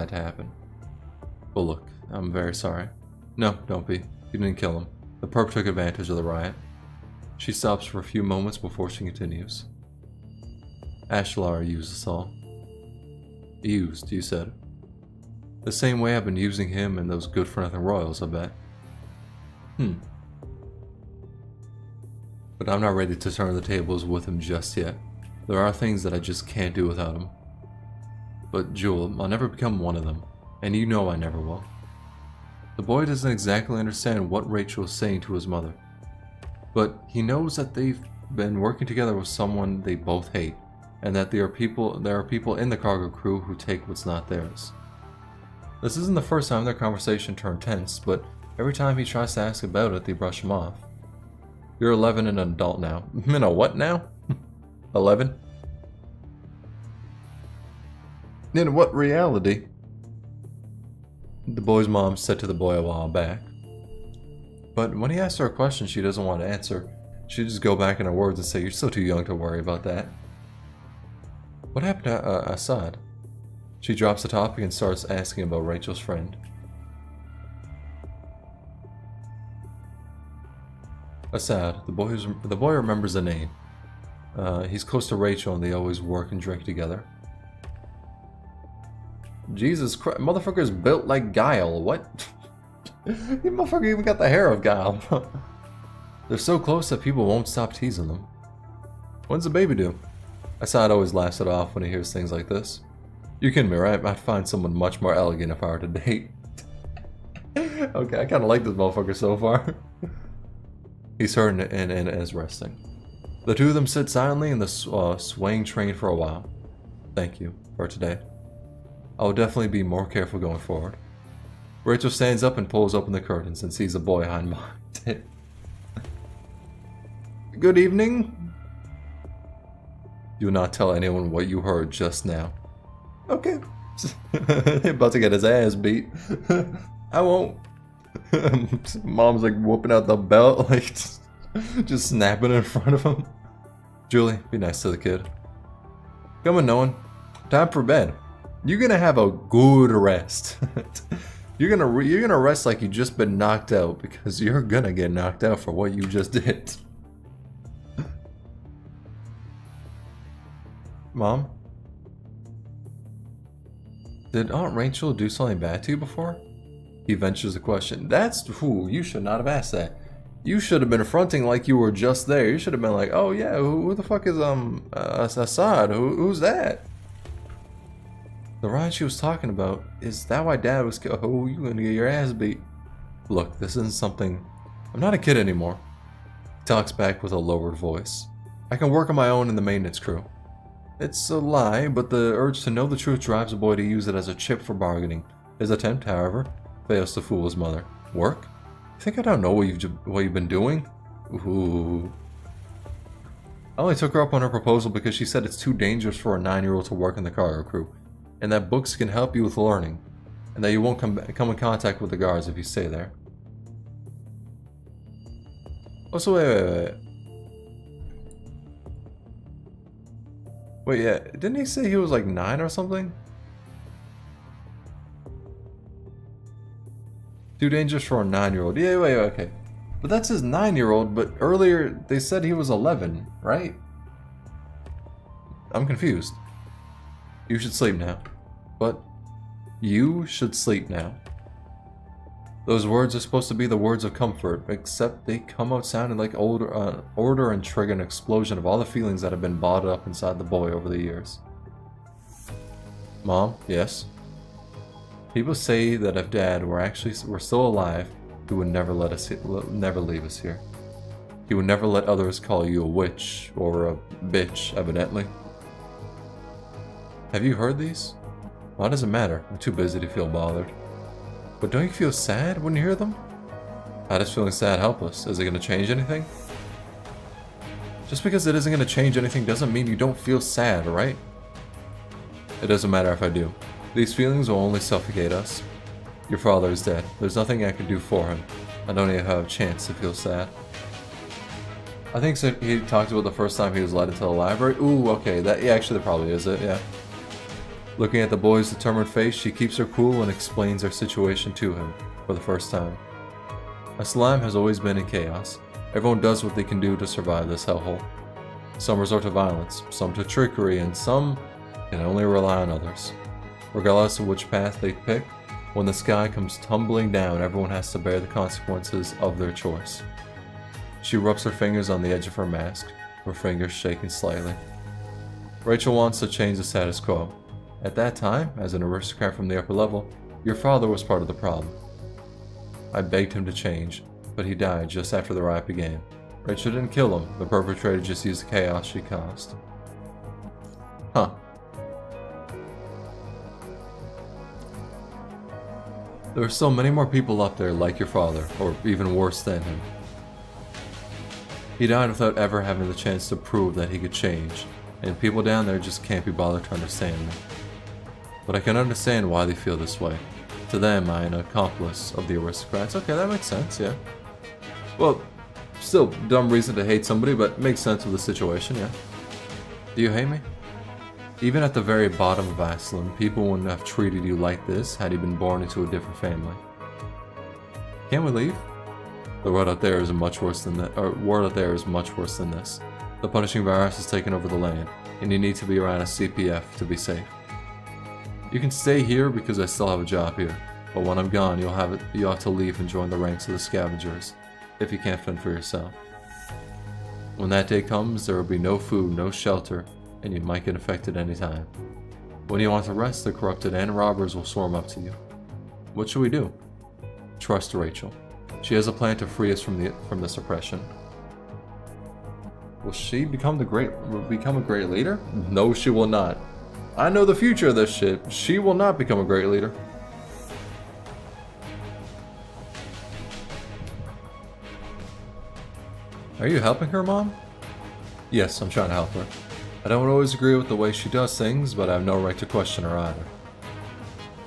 to happen. Well, look, I'm very sorry. No, don't be. You didn't kill him. The perp took advantage of the riot. She stops for a few moments before she continues. Ashlar used us all. Used, you said. The same way I've been using him and those good-for-nothing royals, I bet. But I'm not ready to turn the tables with him just yet. There are things that I just can't do without him. But Jewel, I'll never become one of them, and you know I never will. The boy doesn't exactly understand what Rachel is saying to his mother, but he knows that they've been working together with someone they both hate, and that there are people in the cargo crew who take what's not theirs. This isn't the first time their conversation turned tense, but every time he tries to ask about it, they brush him off. You're 11 and an adult now. In a what now? 11? In what reality? The boy's mom said to the boy a while back. But when he asks her a question she doesn't want to answer, she just go back in her words and say, "You're still too young to worry about that." What happened to Assad? She drops the topic and starts asking about Rachel's friend. Assad, the boy remembers the name. He's close to Rachel and they always work and drink together. Jesus Christ, motherfucker's built like Guile. What? You motherfucker even got the hair of Guile. They're so close that people won't stop teasing them. When's the baby due? Assad always laughs it off when he hears things like this. You kidding me, right? I'd find someone much more elegant if I were to date. Okay, I kind of like this motherfucker so far. He's hurting and is resting. The two of them sit silently in the swaying train for a while. Thank you for today. I will definitely be more careful going forward. Rachel stands up and pulls open the curtains and sees a boy behind it. Good evening. Do not tell anyone what you heard just now. Okay. About to get his ass beat. I won't. Mom's like whooping out the belt, like just snapping in front of him. Julie, be nice to the kid. Come on, Noah. Time for bed. You're gonna have a good rest. You're gonna rest like you just been knocked out because you're gonna get knocked out for what you just did. Mom? Did Aunt Rachel do something bad to you before? He ventures a question. You should not have asked that. You should have been fronting like you were just there. You should have been like, oh yeah, who the fuck is Assad? Who's that? The riot she was talking about, is that why Dad was oh, you gonna get your ass beat? Look, this isn't something. I'm not a kid anymore. He talks back with a lowered voice. I can work on my own in the maintenance crew. It's a lie, but the urge to know the truth drives a boy to use it as a chip for bargaining. His attempt, however, fails to fool his mother. Work? You think I don't know what you've been doing? Ooh. I only took her up on her proposal because she said it's too dangerous for a 9-year-old to work in the cargo crew, and that books can help you with learning, and that you won't come in contact with the guards if you stay there. Oh, so wait. Wait, yeah, didn't he say he was like 9 or something? Too dangerous for a 9-year-old. Yeah, wait, okay. But that's his 9-year-old, but earlier they said he was 11, right? I'm confused. You should sleep now. But you should sleep now. Those words are supposed to be the words of comfort, except they come out sounding like order and trigger an explosion of all the feelings that have been bottled up inside the boy over the years. Mom, yes? People say that if Dad were still alive, he would never never leave us here. He would never let others call you a witch or a bitch, evidently. Have you heard these? Why does it matter? I'm too busy to feel bothered. But don't you feel sad when you hear them? How does feeling sad help us? Is it going to change anything? Just because it isn't going to change anything doesn't mean you don't feel sad, right? It doesn't matter if I do. These feelings will only suffocate us. Your father is dead. There's nothing I can do for him. I don't even have a chance to feel sad. I think so. He talked about the first time he was led into the library. Ooh, okay. That actually probably is it, yeah. Looking at the boy's determined face, she keeps her cool and explains their situation to him for the first time. A slime has always been in chaos. Everyone does what they can do to survive this hellhole. Some resort to violence, some to trickery, and some can only rely on others. Regardless of which path they pick, when the sky comes tumbling down, everyone has to bear the consequences of their choice. She rubs her fingers on the edge of her mask, her fingers shaking slightly. Rachel wants to change the status quo. At that time, as an aristocrat from the upper level, your father was part of the problem. I begged him to change, but he died just after the riot began. Rachel didn't kill him, the perpetrator just used the chaos she caused. Huh. There are still many more people up there like your father, or even worse than him. He died without ever having the chance to prove that he could change, and people down there just can't be bothered to understand me. But I can understand why they feel this way. To them, I am an accomplice of the aristocrats. Okay, that makes sense, yeah. Well, still dumb reason to hate somebody, but makes sense of the situation, yeah. Do you hate me? Even at the very bottom of Aslan, people wouldn't have treated you like this had you been born into a different family. Can't we leave? The world out there is much worse than that. World out there is much worse than this. The punishing virus has taken over the land, and you need to be around a CPF to be safe. You can stay here because I still have a job here, but when I'm gone, you have to leave and join the ranks of the scavengers, if you can't fend for yourself. When that day comes, there will be no food, no shelter, and you might get infected anytime. When you want to rest, the corrupted and robbers will swarm up to you. What should we do? Trust Rachel. She has a plan to free us from this oppression. Will she become a great leader? No, she will not. I know the future of this shit. She will not become a great leader. Are you helping her, Mom? Yes, I'm trying to help her. I don't always agree with the way she does things, but I have no right to question her either.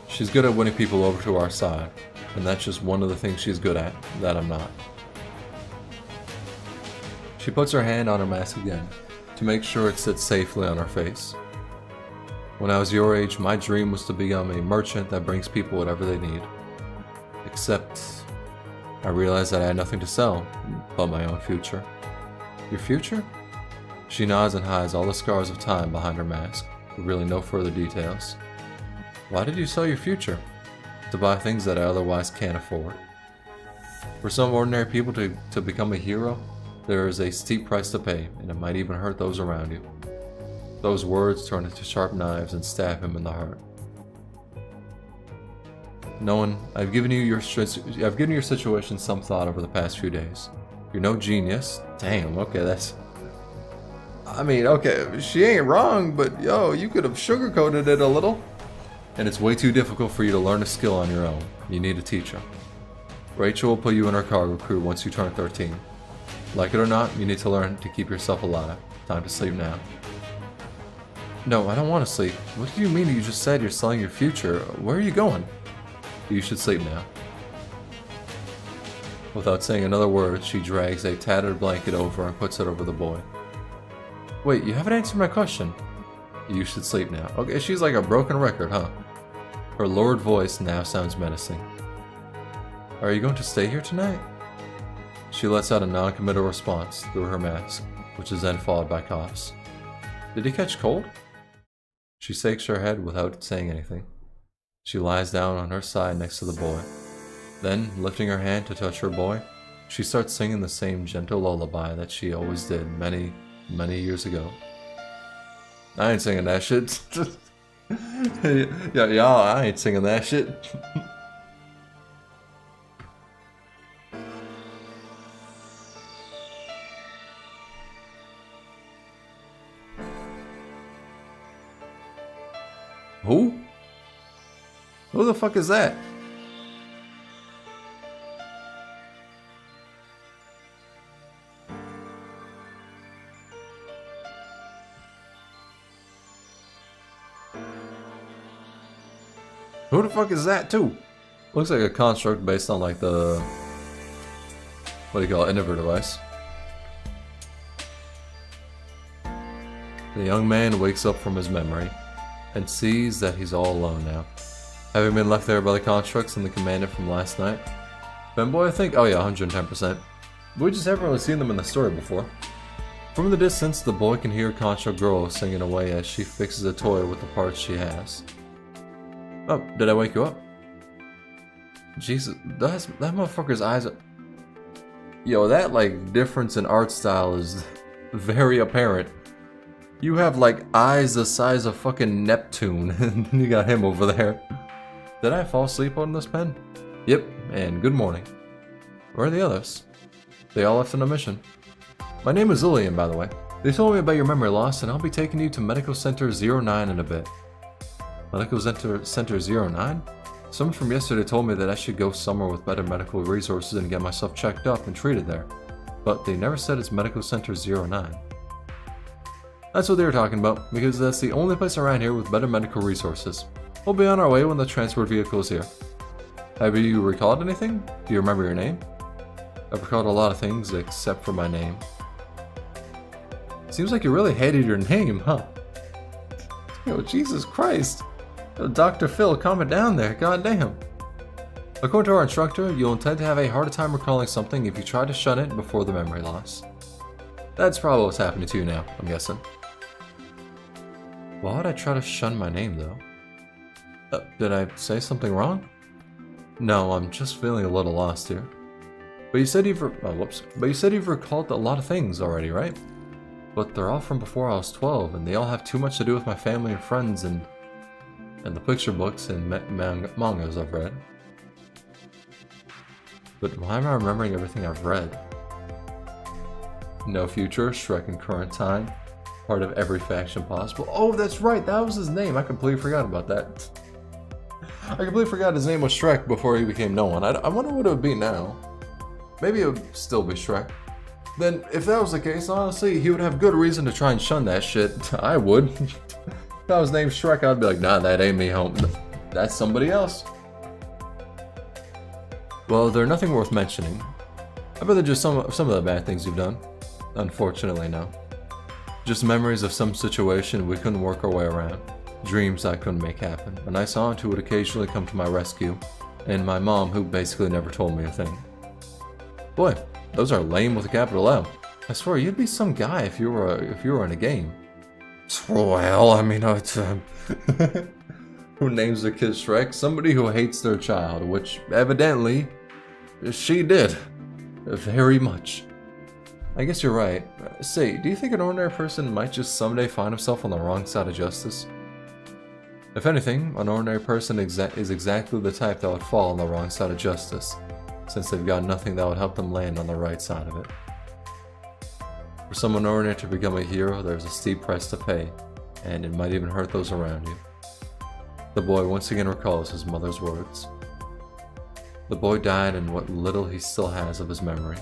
She's good at winning people over to our side, and that's just one of the things she's good at, that I'm not. She puts her hand on her mask again, to make sure it sits safely on her face. When I was your age, my dream was to become a merchant that brings people whatever they need. Except, I realized that I had nothing to sell, but my own future. Your future? She nods and hides all the scars of time behind her mask, with really no further details. Why did you sell your future? To buy things that I otherwise can't afford. For some ordinary people to become a hero, there is a steep price to pay, and it might even hurt those around you. Those words turn into sharp knives and stab him in the heart. I've given your situation some thought over the past few days. You're no genius. Damn, okay, okay, she ain't wrong, but yo, you could have sugarcoated it a little. And it's way too difficult for you to learn a skill on your own. You need a teacher. Rachel will put you in her cargo crew once you turn 13. Like it or not, you need to learn to keep yourself alive. Time to sleep now. No, I don't want to sleep. What do you mean you just said you're selling your future? Where are you going? You should sleep now. Without saying another word, she drags a tattered blanket over and puts it over the boy. Wait, you haven't answered my question. You should sleep now. Okay, she's like a broken record, huh? Her lowered voice now sounds menacing. Are you going to stay here tonight? She lets out a non-committal response through her mask, which is then followed by coughs. Did he catch cold? She shakes her head without saying anything. She lies down on her side next to the boy. Then, lifting her hand to touch her boy, she starts singing the same gentle lullaby that she always did many, many years ago. I ain't singing that shit. Y'all, I ain't singing that shit. Who? Who the fuck is that? Who the fuck is that too? Looks like a construct based on like the... what do you call it? Inverter device. The young man wakes up from his memory. and sees that he's all alone now. Having been left there by the constructs and the commandant from last night. Femboy, I think? Oh yeah, 110%. We just haven't really seen them in the story before. From the distance, the boy can hear Construct Girl singing away as she fixes a toy with the parts she has. Oh, did I wake you up? Jesus, that motherfucker's eyes are... Yo, that, like, difference in art style is very apparent. You have, like, eyes the size of fucking Neptune, and then you got him over there. Did I fall asleep on this pen? Yep, and good morning. Where are the others? They all left on a mission. My name is Lillian, by the way. They told me about your memory loss, and I'll be taking you to Medical Center 09 in a bit. Medical Center 09? Someone from yesterday told me that I should go somewhere with better medical resources and get myself checked up and treated there. But they never said it's Medical Center 09. That's what they were talking about, because that's the only place around here with better medical resources. We'll be on our way when the transport vehicle is here. Have you recalled anything? Do you remember your name? I've recalled a lot of things except for my name. Seems like you really hated your name, huh? Yo, Jesus Christ. Yo, Dr. Phil, calm it down there, goddamn. According to our instructor, you'll intend to have a harder time recalling something if you try to shun it before the memory loss. That's probably what's happening to you now, I'm guessing. Why would I try to shun my name, though? Did I say something wrong? No, I'm just feeling a little lost here. But you said you've recalled a lot of things already, right? But they're all from before I was 12, and they all have too much to do with my family and friends and the picture books and mangas I've read. But why am I remembering everything I've read? No future, Shrek in current time, part of every faction possible. Oh, that's right, that was his name. I completely forgot about that. I completely forgot his name was Shrek before he became no one. I wonder what it would be now. Maybe it would still be Shrek. Then, if that was the case, honestly, he would have good reason to try and shun that shit. I would. If I was named Shrek, I'd be like, nah, that ain't me, home. That's somebody else. Well, they're nothing worth mentioning. I bet they're just some of the bad things you've done. Unfortunately, no. Just memories of some situation we couldn't work our way around. Dreams I couldn't make happen. A nice aunt who would occasionally come to my rescue. And my mom who basically never told me a thing. Boy, those are lame with a capital M. I swear, you'd be some guy if you were in a game. Well, I mean, who names their kid Shrek? Somebody who hates their child, which evidently she did, very much. I guess you're right. Say, do you think an ordinary person might just someday find himself on the wrong side of justice? If anything, an ordinary person is exactly the type that would fall on the wrong side of justice, since they've got nothing that would help them land on the right side of it. For someone ordinary to become a hero, there's a steep price to pay, and it might even hurt those around you. The boy once again recalls his mother's words. The boy died in what little he still has of his memory.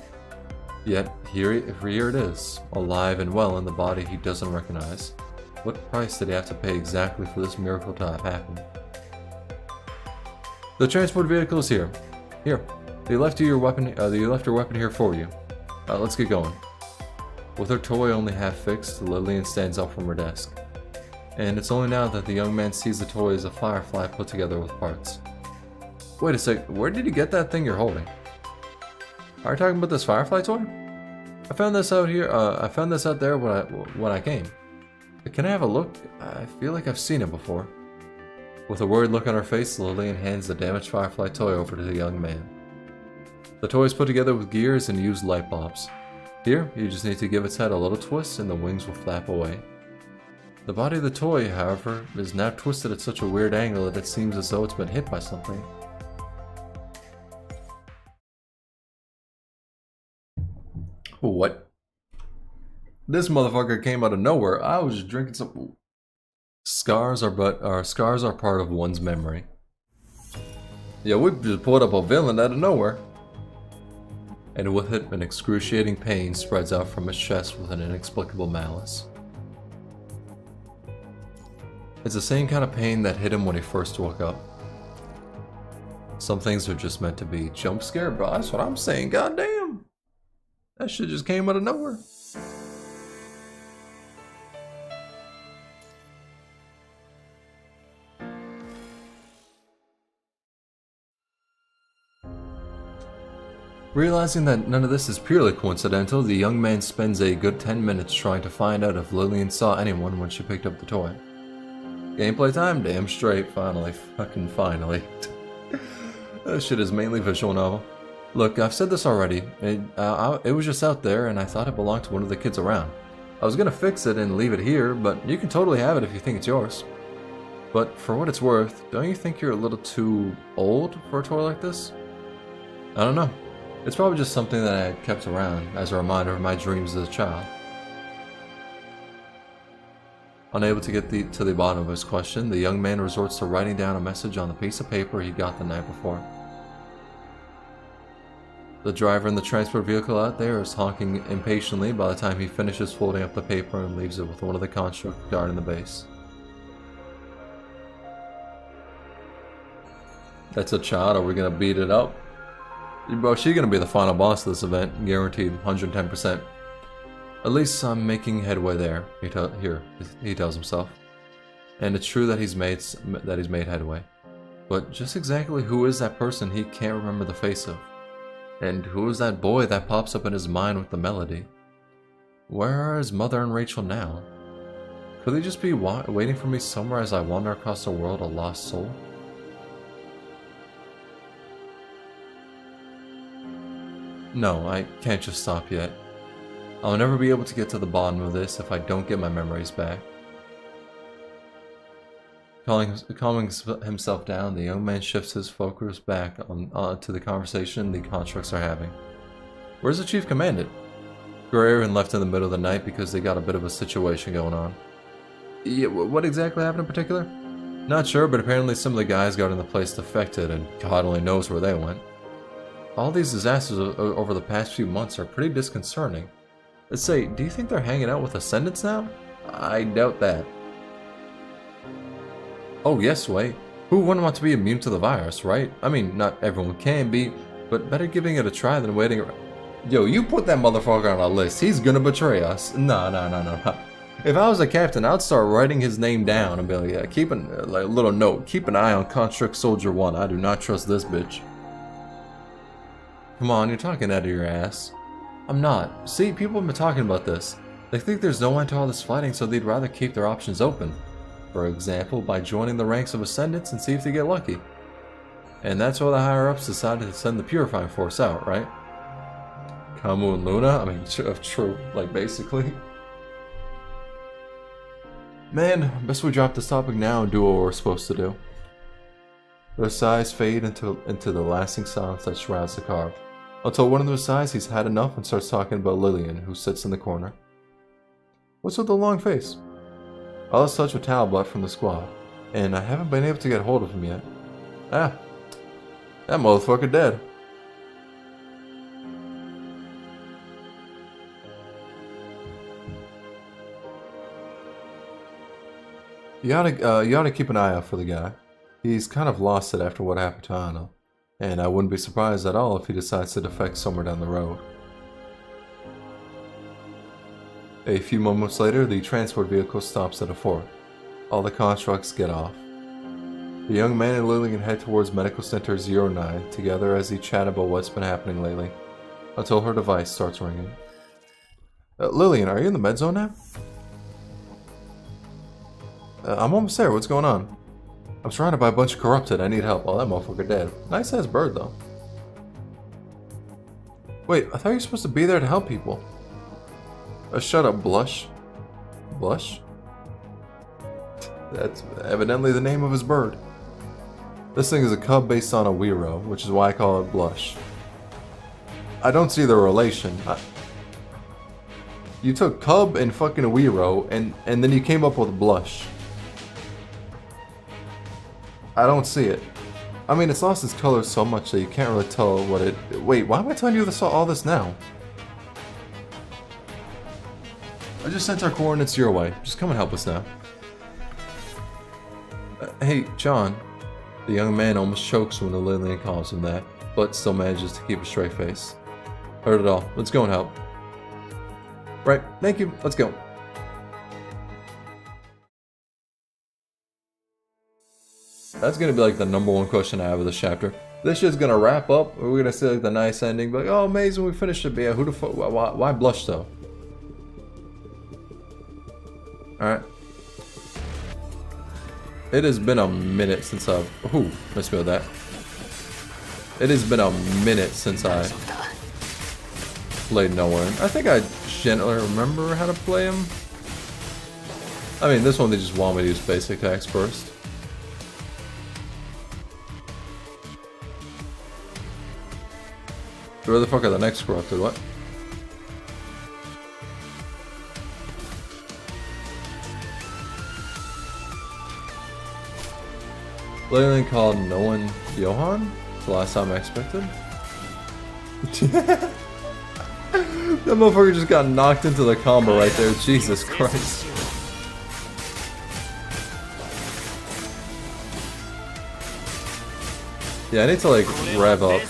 Yet, here it is, alive and well in the body he doesn't recognize. What price did he have to pay exactly for this miracle to have happened? The transport vehicle is here. Here. They left your weapon here for you. Let's get going. With her toy only half fixed, Lillian stands up from her desk. And it's only now that the young man sees the toy as a firefly put together with parts. Wait a sec, where did you get that thing you're holding? Are you talking about this firefly toy? I found this out here. I found this out there when I came. Can I have a look? I feel like I've seen it before. With a worried look on her face, Lillian hands the damaged firefly toy over to the young man. The toy is put together with gears and used light bulbs. Here, you just need to give its head a little twist and the wings will flap away. The body of the toy, however, is now twisted at such a weird angle that it seems as though it's been hit by something. What? This motherfucker came out of nowhere. I was just drinking some... Scars are part of one's memory. Yeah, we just pulled up a villain out of nowhere. And with it, an excruciating pain spreads out from his chest with an inexplicable malice. It's the same kind of pain that hit him when he first woke up. Some things are just meant to be jump scare, bro. That's what I'm saying, goddamn. That shit just came out of nowhere. Realizing that none of this is purely coincidental, the young man spends a good 10 minutes trying to find out if Lillian saw anyone when she picked up the toy. Gameplay time? Damn straight, finally. Fucking finally. This shit is mainly visual novel. Look, I've said this already. It was just out there, and I thought it belonged to one of the kids around. I was gonna fix it and leave it here, but you can totally have it if you think it's yours. But for what it's worth, don't you think you're a little too old for a toy like this? I don't know. It's probably just something that I had kept around as a reminder of my dreams as a child. Unable to get to the bottom of his question, the young man resorts to writing down a message on the piece of paper he got the night before. The driver in the transport vehicle out there is honking impatiently by the time he finishes folding up the paper and leaves it with one of the constructs guarding the base. That's a child. Are we gonna beat it up? Bro, she's gonna be the final boss of this event, guaranteed, 110%. At least I'm making headway there. He tells himself, and it's true that he's made headway. But just exactly who is that person he can't remember the face of? And who is that boy that pops up in his mind with the melody? Where are his mother and Rachel now? Could they just be waiting for me somewhere as I wander across the world, a lost soul? No, I can't just stop yet. I'll never be able to get to the bottom of this if I don't get my memories back. Calming himself down, the young man shifts his focus back to the conversation the constructs are having. Where's the chief commandant? Gray and left in the middle of the night because they got a bit of a situation going on. Yeah, what exactly happened in particular? Not sure, but apparently some of the guys guarding the place defected, and God only knows where they went. All these disasters over the past few months are pretty disconcerting. Let's say, do you think they're hanging out with Ascendants now? I doubt that. Oh yes, Wei. Who wouldn't want to be immune to the virus, right? I mean, not everyone can be, but better giving it a try than waiting around. Yo, you put that motherfucker on a list. He's gonna betray us. No. If I was a captain, I'd start writing his name down and be like, yeah, keep like a little note. Keep an eye on Construct Soldier 1. I do not trust this bitch. Come on, you're talking out of your ass. I'm not. See, people have been talking about this. They think there's no end to all this fighting, so they'd rather keep their options open. For example, by joining the ranks of Ascendants and see if they get lucky. And that's why the higher-ups decided to send the Purifying Force out, right? Kamu and Luna? I mean, true, like, basically. Man, best we drop this topic now and do what we're supposed to do. Their sighs fade into the lasting silence that surrounds the car. Until one of them decides he's had enough and starts talking about Lillian, who sits in the corner. What's with the long face? I lost touch with Talbot from the squad, and I haven't been able to get hold of him yet. Ah, that motherfucker dead. You oughta keep an eye out for the guy. He's kind of lost it after what happened to Anna, and I wouldn't be surprised at all if he decides to defect somewhere down the road. A few moments later, the transport vehicle stops at a fort. All the constructs get off. The young man and Lillian head towards Medical Center 09 together as they chat about what's been happening lately, until her device starts ringing. Lillian, are you in the med zone now? I'm almost there, what's going on? I'm surrounded by a bunch of corrupted, I need help. Oh, that motherfucker dead. Nice ass bird though. Wait, I thought you were supposed to be there to help people. Shut up, Blush. Blush? That's evidently the name of his bird. This thing is a cub based on a Weiro, which is why I call it Blush. I don't see the relation. You took cub and fucking a Weiro, and then you came up with Blush. I don't see it. I mean, it's lost its color so much that you can't really tell what it... Wait, why am I telling you all this now? I just sent our coordinates your way. Just come and help us now. Hey, John. The young man almost chokes when the Lillian calls him that, but still manages to keep a straight face. Heard it all. Let's go and help. Right, thank you. Let's go. That's gonna be like the #1 question I have of this chapter. This shit's gonna wrap up. We're gonna see like the nice ending, but like, oh, amazing, we finished it. But yeah, who the fuck? Why blush though? All right. It has been a minute since I've. Ooh, missed me with that. It has been a minute since I played Nowhere. I think I generally remember how to play him. I mean, this one they just want me to use basic attacks first. Where the fuck are the next corrupted? What? Literally called no one Johan? The last time I expected. That motherfucker just got knocked into the combo right there. Jesus Christ. Yeah, I need to like rev up.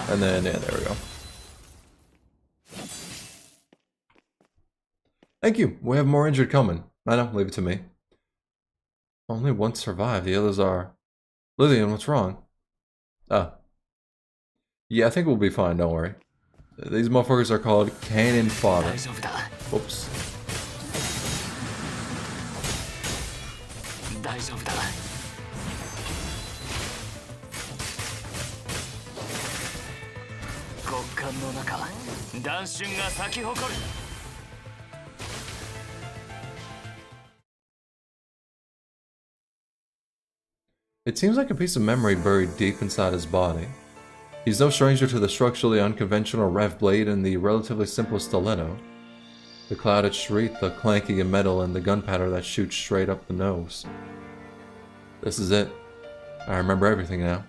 And then, yeah, there we go. Thank you. We have more injured coming. I know, leave it to me. Only one survived. The others are... Lillian, what's wrong? Yeah, I think we'll be fine, don't worry. These motherfuckers are called cannon fodder. Whoops. It seems like a piece of memory buried deep inside his body. He's no stranger to the structurally unconventional rev blade and the relatively simple stiletto. The clouded shriek, the clanking of metal, and the gunpowder that shoots straight up the nose. This is it. I remember everything now.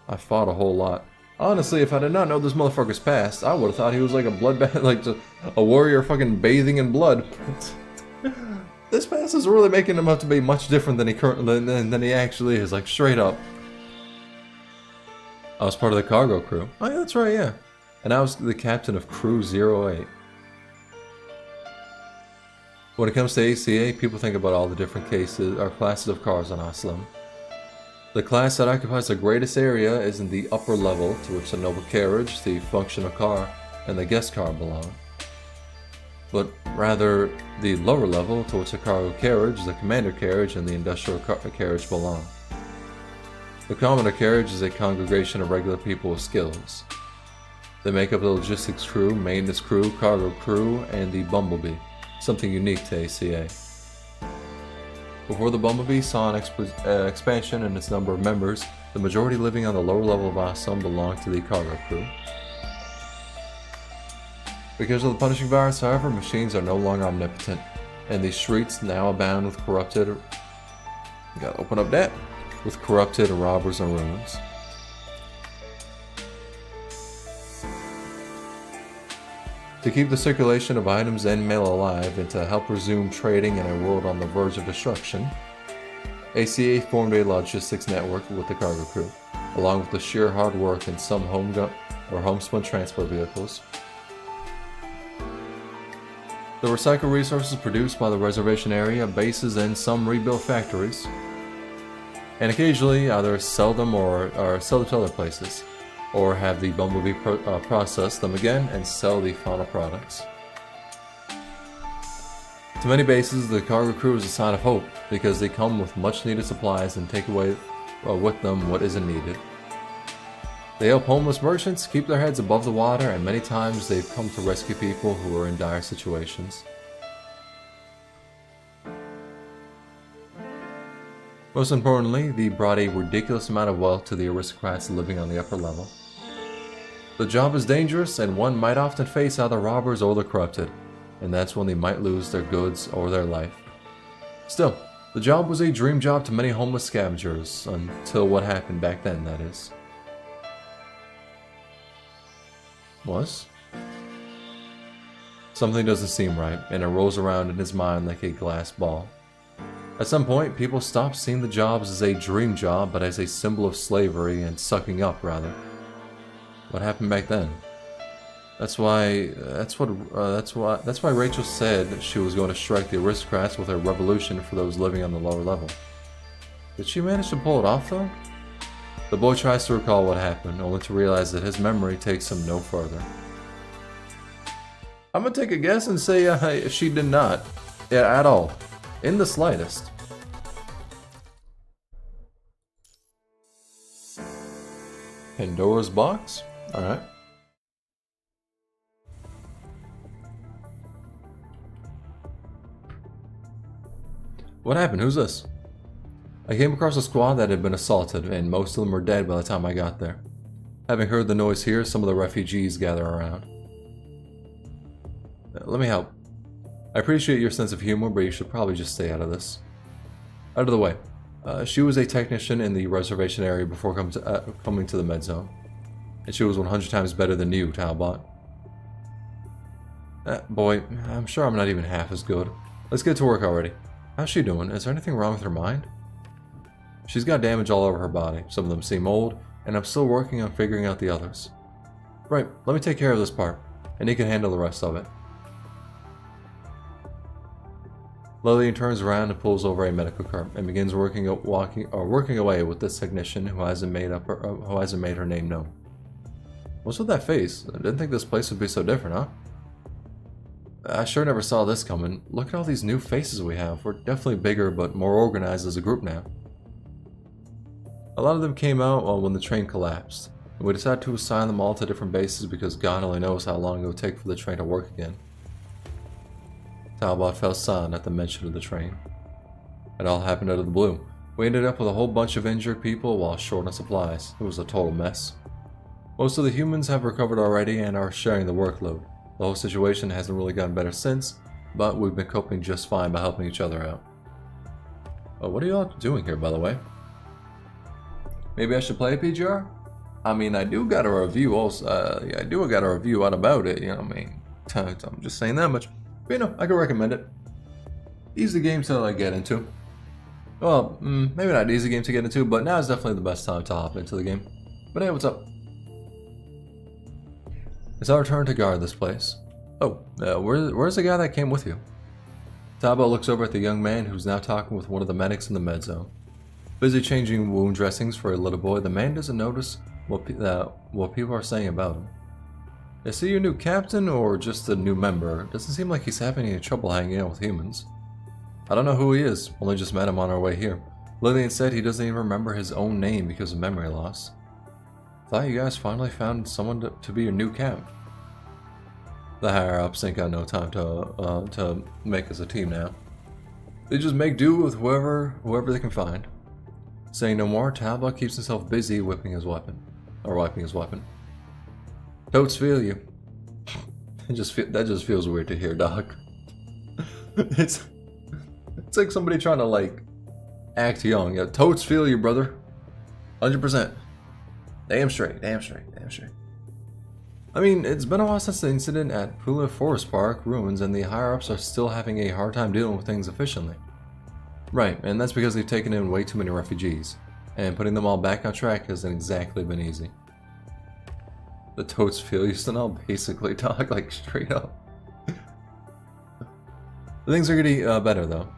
I fought a whole lot. Honestly, if I did not know this motherfucker's past, I would have thought he was like a bloodbath, like a warrior fucking bathing in blood. This past is really making him out to be much different than he actually is, like straight up. I was part of the cargo crew. Oh yeah, that's right, yeah. And I was the captain of Crew 08. When it comes to ACA, people think about all the different cases or classes of cars on Aslam. The class that occupies the greatest area is in the upper level, to which the noble carriage, the functional car, and the guest car belong. But rather, the lower level, to which the cargo carriage, the commander carriage, and the industrial carriage belong. The commander carriage is a congregation of regular people with skills. They make up the logistics crew, maintenance crew, cargo crew, and the Bumblebee, something unique to ACA. Before the Bumblebee saw an expansion in its number of members, the majority living on the lower level of Assam belonged to the cargo crew. Because of the punishing virus, however, machines are no longer omnipotent, and the streets now abound with corrupted... Gotta open up that. With corrupted robbers and ruins. To keep the circulation of items and mail alive, and to help resume trading in a world on the verge of destruction, ACA formed a logistics network with the cargo crew, along with the sheer hard work in some homespun transport vehicles. The recycled resources produced by the reservation area, bases, and some rebuilt factories, and occasionally either sell them or sell them to other places, or have the Bumblebee process them again and sell the final products. To many bases, the cargo crew is a sign of hope, because they come with much needed supplies and take away with them what isn't needed. They help homeless merchants keep their heads above the water, and many times they've come to rescue people who are in dire situations. Most importantly, they brought a ridiculous amount of wealth to the aristocrats living on the upper level. The job is dangerous, and one might often face either robbers or the corrupted, and that's when they might lose their goods or their life. Still, the job was a dream job to many homeless scavengers, until what happened back then, that is. Was? Something doesn't seem right, and it rolls around in his mind like a glass ball. At some point, people stopped seeing the jobs as a dream job, but as a symbol of slavery and sucking up, rather. What happened back then? That's why Rachel said she was going to strike the aristocrats with her revolution for those living on the lower level. Did she manage to pull it off, though? The boy tries to recall what happened, only to realize that his memory takes him no further. I'm gonna take a guess and say she did not. Yeah, at all. In the slightest. Pandora's box? Alright. What happened? Who's this? I came across a squad that had been assaulted, and most of them were dead by the time I got there. Having heard the noise here, some of the refugees gather around. Let me help. I appreciate your sense of humor, but you should probably just stay out of this. Out of the way. She was a technician in the reservation area before coming to the med zone. And she was 100 times better than you, Talbot. Boy, I'm sure I'm not even half as good. Let's get to work already. How's she doing? Is there anything wrong with her mind? She's got damage all over her body. Some of them seem old, and I'm still working on figuring out the others. Right, let me take care of this part, and he can handle the rest of it. Lillian turns around and pulls over a medical cart and begins working away with this technician who hasn't made her name known. What's with that face? I didn't think this place would be so different, huh? I sure never saw this coming. Look at all these new faces we have. We're definitely bigger but more organized as a group now. A lot of them came out when the train collapsed, and we decided to assign them all to different bases because God only knows how long it would take for the train to work again. Talbot fell silent at the mention of the train. It all happened out of the blue. We ended up with a whole bunch of injured people while short on supplies. It was a total mess. Most of the humans have recovered already and are sharing the workload. The whole situation hasn't really gotten better since, but we've been coping just fine by helping each other out. What are you all doing here, by the way? Maybe I should play a PGR? I mean, I do got a review also. Yeah, I do got a review out about it, you know what I mean? I'm just saying that much. But, you know, I could recommend it. Easy game to like get into. Well, maybe not easy game to get into, but now is definitely the best time to hop into the game. But hey, what's up? It's our turn to guard this place. Oh, where's the guy that came with you? Talbot looks over at the young man who's now talking with one of the medics in the med zone. Busy changing wound dressings for a little boy, the man doesn't notice what people are saying about him. Is he your new captain or just a new member? Doesn't seem like he's having any trouble hanging out with humans. I don't know who he is, only just met him on our way here. Lillian said he doesn't even remember his own name because of memory loss. Thought you guys finally found someone to be your new cap. The higher-ups ain't got no time to make us a team now. They just make do with whoever they can find. Saying no more, Talbot keeps himself busy wiping his weapon. Totes feel you. That just feels weird to hear, Doc. It's like somebody trying to like act young. Yeah, totes feel you, brother. 100%. Damn straight. I mean, it's been a while since the incident at Pula Forest Park ruins, and the higher-ups are still having a hard time dealing with things efficiently. Right, and that's because they've taken in way too many refugees, and putting them all back on track hasn't exactly been easy. The totes feel you, Tsunul, basically, Doc, like straight up. Things are getting better though.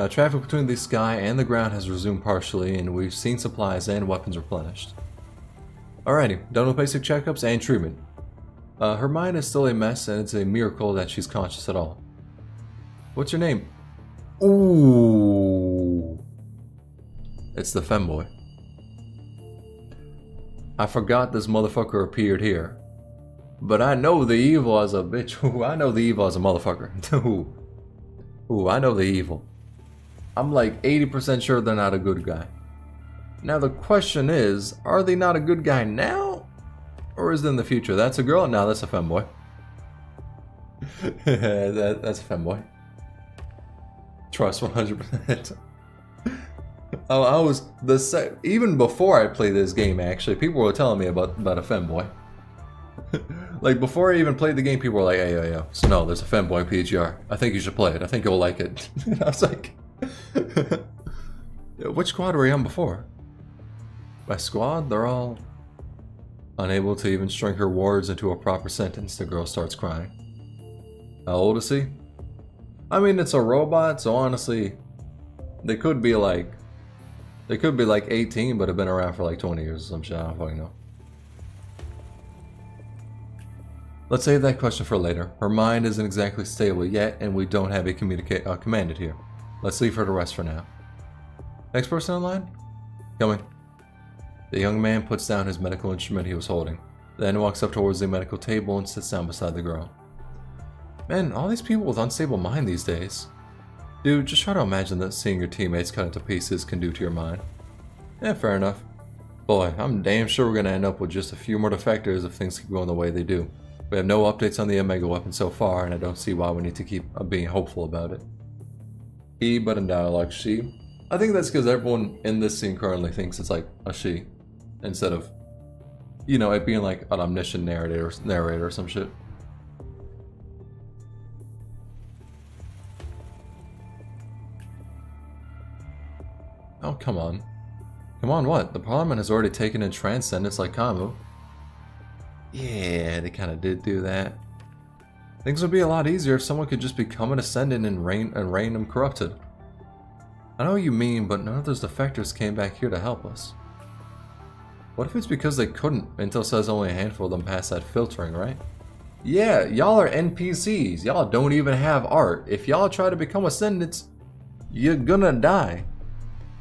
Traffic between the sky and the ground has resumed partially, and we've seen supplies and weapons replenished. Alrighty, done with basic checkups and treatment. Her mind is still a mess, and it's a miracle that she's conscious at all. What's your name? Ooh. It's the femboy. I forgot this motherfucker appeared here. But I know the evil as a bitch. Ooh, I know the evil as a motherfucker. Ooh, I know the evil. I'm like 80% sure they're not a good guy. Now the question is, are they not a good guy now? Or is it in the future? That's a girl? No, that's a femboy. That's a femboy. Trust 100%. Even before I played this game, actually, people were telling me about a femboy. Like before I even played the game, people were like, "Hey, yo, so no, there's a femboy PGR. I think you should play it. I think you'll like it." And I was like, "Which squad were you on before?" My squad, they're all unable to even string her words into a proper sentence. The girl starts crying. How old is he? I mean, it's a robot, so honestly, they could be like They could be like 18, but have been around for like 20 years or some shit. I don't fucking know. Let's save that question for later. Her mind isn't exactly stable yet, and we don't have a commanded here. Let's leave her to rest for now. Next person in line? Coming. The young man puts down his medical instrument he was holding, then walks up towards the medical table and sits down beside the girl. Man, all these people with unstable mind these days. Dude, just try to imagine that seeing your teammates cut into pieces can do to your mind. Yeah, fair enough. Boy, I'm damn sure we're gonna end up with just a few more defectors if things keep going the way they do. We have no updates on the Omega weapon so far, and I don't see why we need to keep being hopeful about it. He, but in dialogue, she. I think that's because everyone in this scene currently thinks it's like a she, instead of, you know, it being like an omniscient narrator or some shit. Oh, come on. Come on, what? The Parliament has already taken in Transcendence like Kamu. Yeah, they kind of did do that. Things would be a lot easier if someone could just become an Ascendant and reign uncorrupted. I know what you mean, but none of those defectors came back here to help us. What if it's because they couldn't? Intel says only a handful of them passed that filtering, right? Yeah, y'all are NPCs. Y'all don't even have art. If y'all try to become Ascendants, you're gonna die.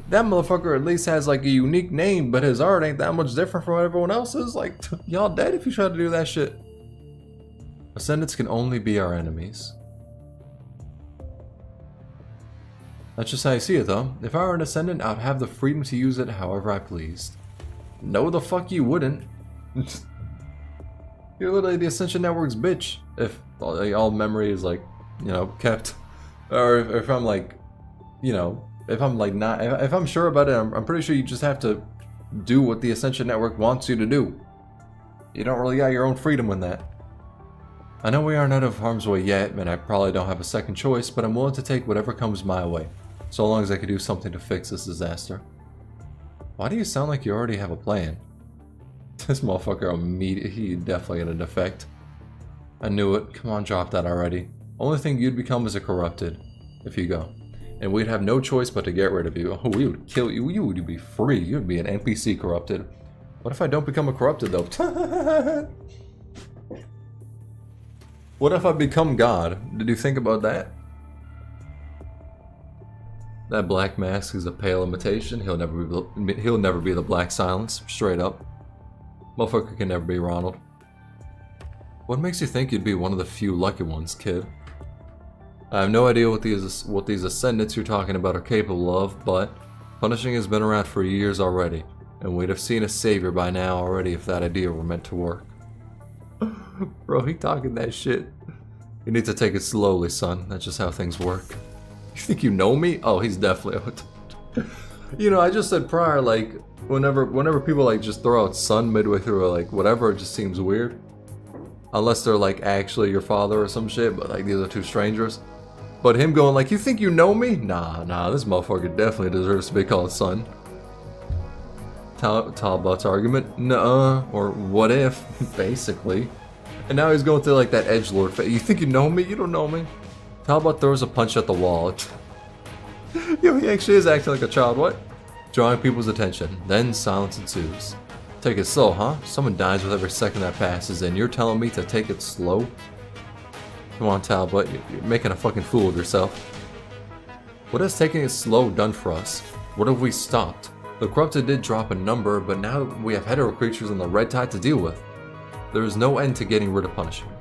That motherfucker at least has like a unique name, but his art ain't that much different from what everyone else's. Like, y'all dead if you try to do that shit. Ascendants can only be our enemies. That's just how I see it though. If I were an Ascendant, I'd have the freedom to use it however I pleased. No the fuck you wouldn't. You're literally the Ascension Network's bitch. If all memory is like, you know, kept. Or if I'm like, you know, if I'm like not, if I'm sure about it, I'm pretty sure you just have to do what the Ascension Network wants you to do. You don't really got your own freedom in that. I know we aren't out of harm's way yet, and I probably don't have a second choice, but I'm willing to take whatever comes my way, so long as I can do something to fix this disaster. Why do you sound like you already have a plan? This motherfucker immediately, he definitely had a defect. I knew it. Come on, drop that already. Only thing you'd become is a corrupted, if you go. And we'd have no choice but to get rid of you. Oh, we would kill you. You would be free. You'd be an NPC corrupted. What if I don't become a corrupted, though? What if I become God? Did you think about that? That black mask is a pale imitation. He'll never be the Black Silence. Straight up. Motherfucker can never be Ronald. What makes you think you'd be one of the few lucky ones, kid? I have no idea what these Ascendants you're talking about are capable of, but punishing has been around for years already, and we'd have seen a savior by now already if that idea were meant to work. Bro, he talking that shit. You need to take it slowly, son. That's just how things work. You think you know me? Oh, he's definitely... You know, I just said prior, like, whenever people, like, just throw out son midway through, or, like, whatever, it just seems weird. Unless they're, like, actually your father or some shit, but, like, these are two strangers. But him going, like, you think you know me? Nah, this motherfucker definitely deserves to be called son. Talbot's argument, nuh-uh, or what if, basically. And now he's going through, like, that edgelord phase. You think you know me? You don't know me. Talbot throws a punch at the wall. Yo, he actually is acting like a child, what? Drawing people's attention. Then silence ensues. Take it slow, huh? Someone dies with every second that passes, and you're telling me to take it slow? Come on, Talbot, you're making a fucking fool of yourself. What has taking it slow done for us? What have we stopped? The corrupted did drop a number, but now we have hetero creatures on the red tide to deal with. There is no end to getting rid of punishment.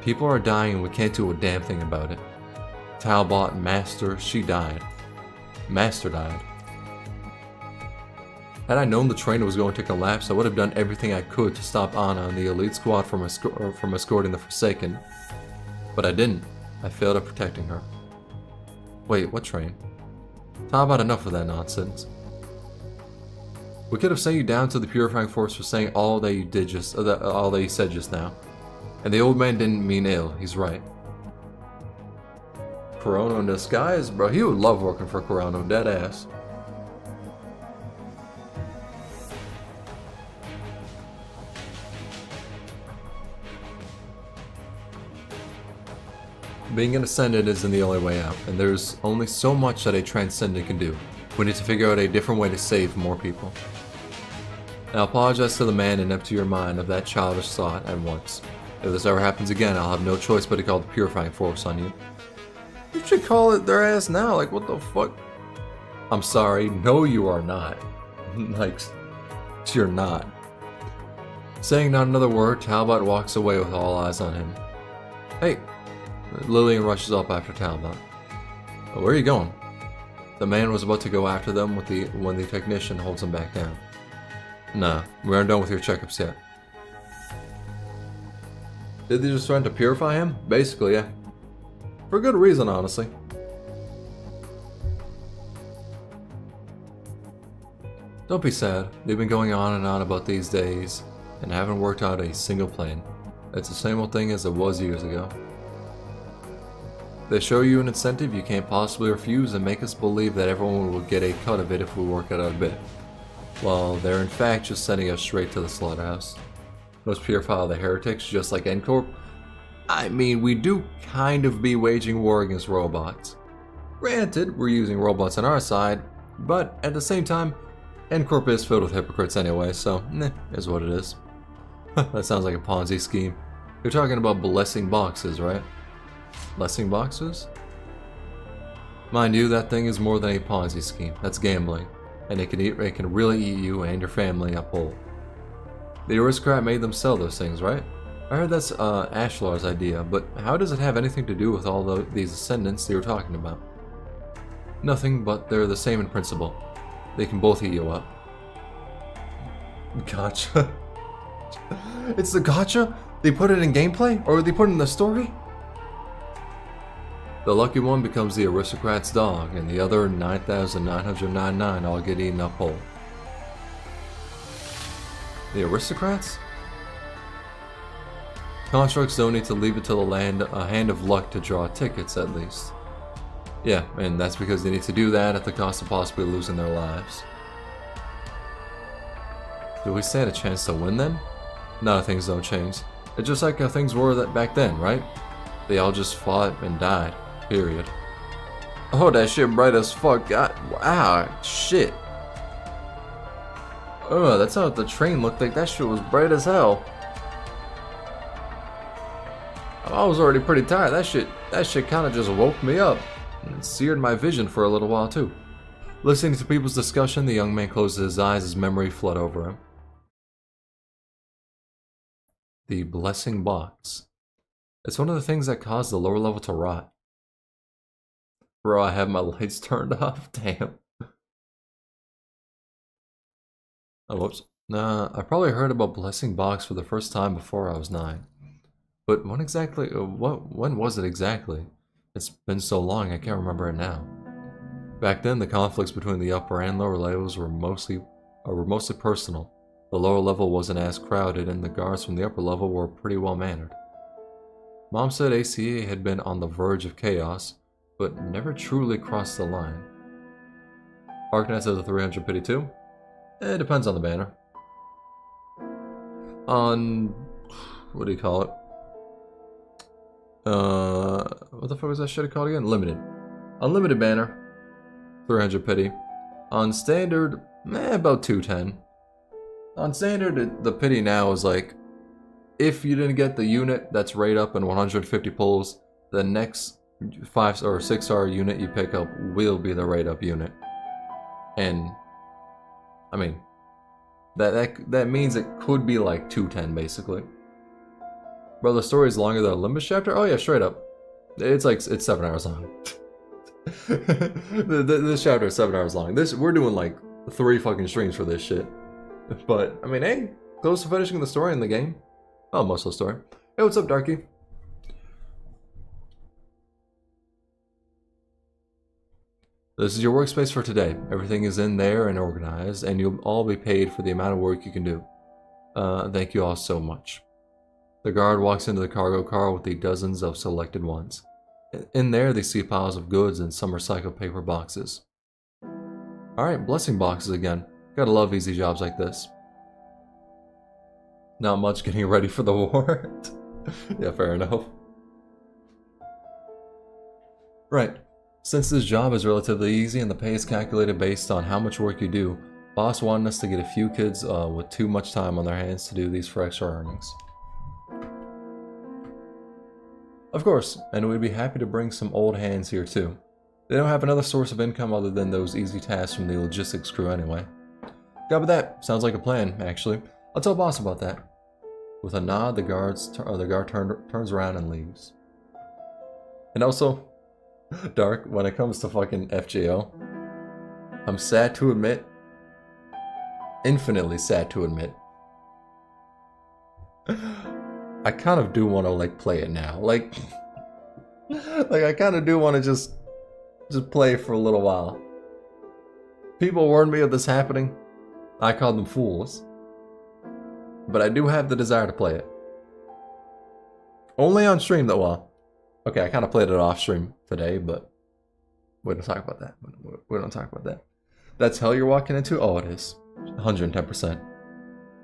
People are dying and we can't do a damn thing about it. Talbot, Master, she died. Master died. Had I known the train was going to collapse, I would have done everything I could to stop Anna and the elite squad from escorting the Forsaken. But I didn't. I failed at protecting her. Wait, what train? Talbot, enough of that nonsense. We could have sent you down to the Purifying Force for saying all that you said just now. And the old man didn't mean ill, he's right. Corona in disguise? Bro, he would love working for Corona, dead ass. Being an Ascendant isn't the only way out, and there's only so much that a Transcendent can do. We need to figure out a different way to save more people. Now apologize to the man and empty your mind of that childish thought at once. If this ever happens again, I'll have no choice but to call the Purifying Force on you. You should call it their ass now, like what the fuck? I'm sorry, no you are not. Like, you're not. Saying not another word, Talbot walks away with all eyes on him. Hey! Lillian rushes up after Talbot. Oh, where are you going? The man was about to go after them when the technician holds him back down. Nah, we aren't done with your checkups yet. Did they just try to purify him? Basically, yeah. For good reason, honestly. Don't be sad. They've been going on and on about these days and haven't worked out a single plan. It's the same old thing as it was years ago. They show you an incentive you can't possibly refuse and make us believe that everyone will get a cut of it if we work it out a bit. Well, they're in fact just sending us straight to the slaughterhouse. Let's purify the heretics just like N-Corp. I mean, we do kind of be waging war against robots. Granted, we're using robots on our side, but at the same time, N-Corp is filled with hypocrites anyway, so is what it is. That sounds like a Ponzi scheme. You're talking about blessing boxes, right? Blessing boxes? Mind you, that thing is more than a Ponzi scheme. That's gambling, and it can really eat you and your family up whole. The aristocrat made them sell those things, right? I heard that's Ashlar's idea, but how does it have anything to do with all these ascendants you were talking about? Nothing, but they're the same in principle. They can both eat you up. Gotcha. It's the gotcha? They put it in gameplay? Or they put it in the story? The lucky one becomes the aristocrat's dog, and the other 9,999 all get eaten up whole. The aristocrats? Constructs don't need to leave it to a hand of luck to draw tickets, at least. Yeah, and that's because they need to do that at the cost of possibly losing their lives. Do we stand a chance to win then? No, things don't change. It's just like how things were back then, right? They all just fought and died. Period. Oh, that shit bright as fuck. God, wow, shit. Oh, that's how the train looked like. That shit was bright as hell. I was already pretty tired. That shit kind of just woke me up and seared my vision for a little while too. Listening to people's discussion, the young man closes his eyes as memory flooded over him. The blessing box. It's one of the things that caused the lower level to rot. Bro, I have my lights turned off. Damn. Oh, whoops. Nah, I probably heard about blessing box for the first time before I was 9. But when exactly? When was it exactly? It's been so long, I can't remember it now. Back then, the conflicts between the upper and lower levels were mostly personal. The lower level wasn't as crowded, and the guards from the upper level were pretty well mannered. Mom said ACA had been on the verge of chaos, but never truly crossed the line. Harkness has a 300 pity too? It depends on the banner. On what do you call it? What the fuck was that shit called again? Limited. Unlimited banner, 300 pity. On standard, about 210. On standard, the pity now is like, if you didn't get the unit that's right up in 150 pulls, the next 5 or 6 star unit you pick up will be the right up unit. And I mean, that means it could be like 210 basically. Bro, the story is longer than Olympus chapter? Oh yeah, straight up. It's 7 hours long. This chapter is 7 hours long. We're doing like 3 fucking streams for this shit. But I mean, hey, close to finishing the story in the game. Oh, most of the story. Hey, what's up, Darky? This is your workspace for today. Everything is in there and organized, and you'll all be paid for the amount of work you can do. Thank you all so much. The guard walks into the cargo car with the dozens of selected ones. In there, they see piles of goods and some recycled paper boxes. Alright, blessing boxes again. Gotta love easy jobs like this. Not much getting ready for the war. Yeah, fair enough. Right. Since this job is relatively easy and the pay is calculated based on how much work you do, boss wanted us to get a few kids with too much time on their hands to do these for extra earnings. Of course, and we'd be happy to bring some old hands here too. They don't have another source of income other than those easy tasks from the logistics crew anyway. Got with that. Sounds like a plan, actually. I'll tell boss about that. With a nod, the guard turns around and leaves. And also, Dark, when it comes to fucking FGO, I'm sad to admit, infinitely sad to admit, I kind of do want to like play it now. Like I kind of do want to just play for a little while. People warned me of this happening. I called them fools. But I do have the desire to play it. Only on stream though. Well, okay, I kind of played it off stream today, but we don't talk about that. We don't talk about that. That's hell you're walking into? Oh, it is. 110%.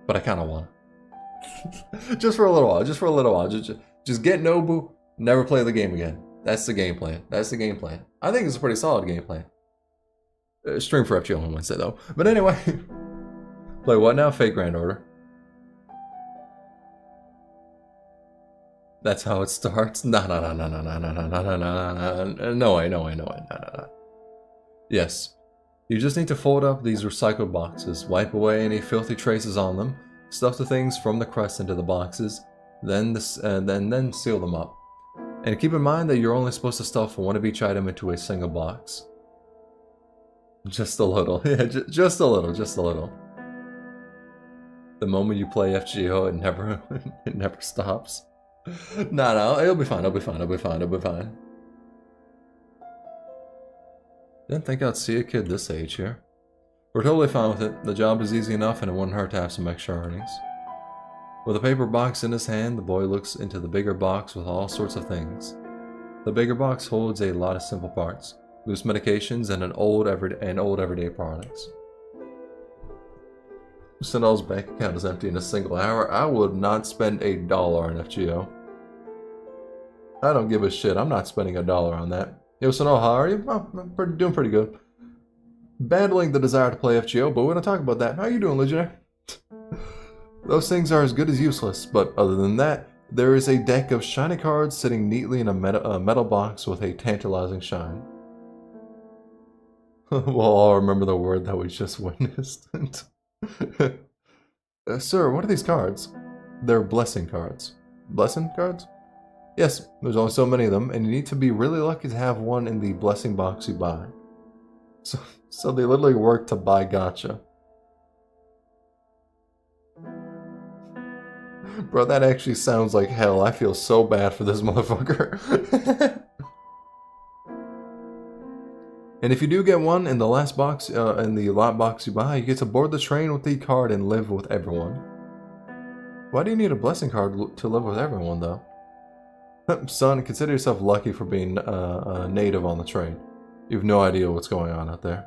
But I kind of want to. Just for a little while. Just for a little while. Just get Nobu, never play the game again. That's the game plan. That's the game plan. I think it's a pretty solid game plan. Stream for FGO on Wednesday though. But anyway. Play what now? Fake Grand Order. That's how it starts? No way. Yes. You just need to fold up these recycled boxes, wipe away any filthy traces on them, stuff the things from the crust into the boxes, then seal them up. And keep in mind that you're only supposed to stuff one of each item into a single box. Just a little. Yeah, just a little. The moment you play FGO, it never stops. No, it'll be fine. Didn't think I'd see a kid this age here. We're totally fine with it. The job is easy enough and it wouldn't hurt to have some extra earnings. With a paper box in his hand, the boy looks into the bigger box with all sorts of things. The bigger box holds a lot of simple parts, loose medications, and old everyday products. Tsunul's bank account is empty in a single hour. I would not spend $1 on FGO. I don't give a shit. I'm not spending $1 on that. Yo, Tsunul, how are you? Oh, I'm doing pretty good. Battling the desire to play FGO, but we're gonna talk about that. How are you doing, Legionnaire? Those things are as good as useless, but other than that, there is a deck of shiny cards sitting neatly in a metal box with a tantalizing shine. We'll all remember the word that we just witnessed. Sir, what are these cards? They're blessing cards. Blessing cards? Yes, there's only so many of them, and you need to be really lucky to have one in the blessing box you buy. So they literally work to buy gacha. Bro, that actually sounds like hell. I feel so bad for this motherfucker. And if you do get one in the last box, in the lot box you buy, you get to board the train with the card and live with everyone. Why do you need a blessing card to live with everyone, though? Son, consider yourself lucky for being a native on the train. You have no idea what's going on out there.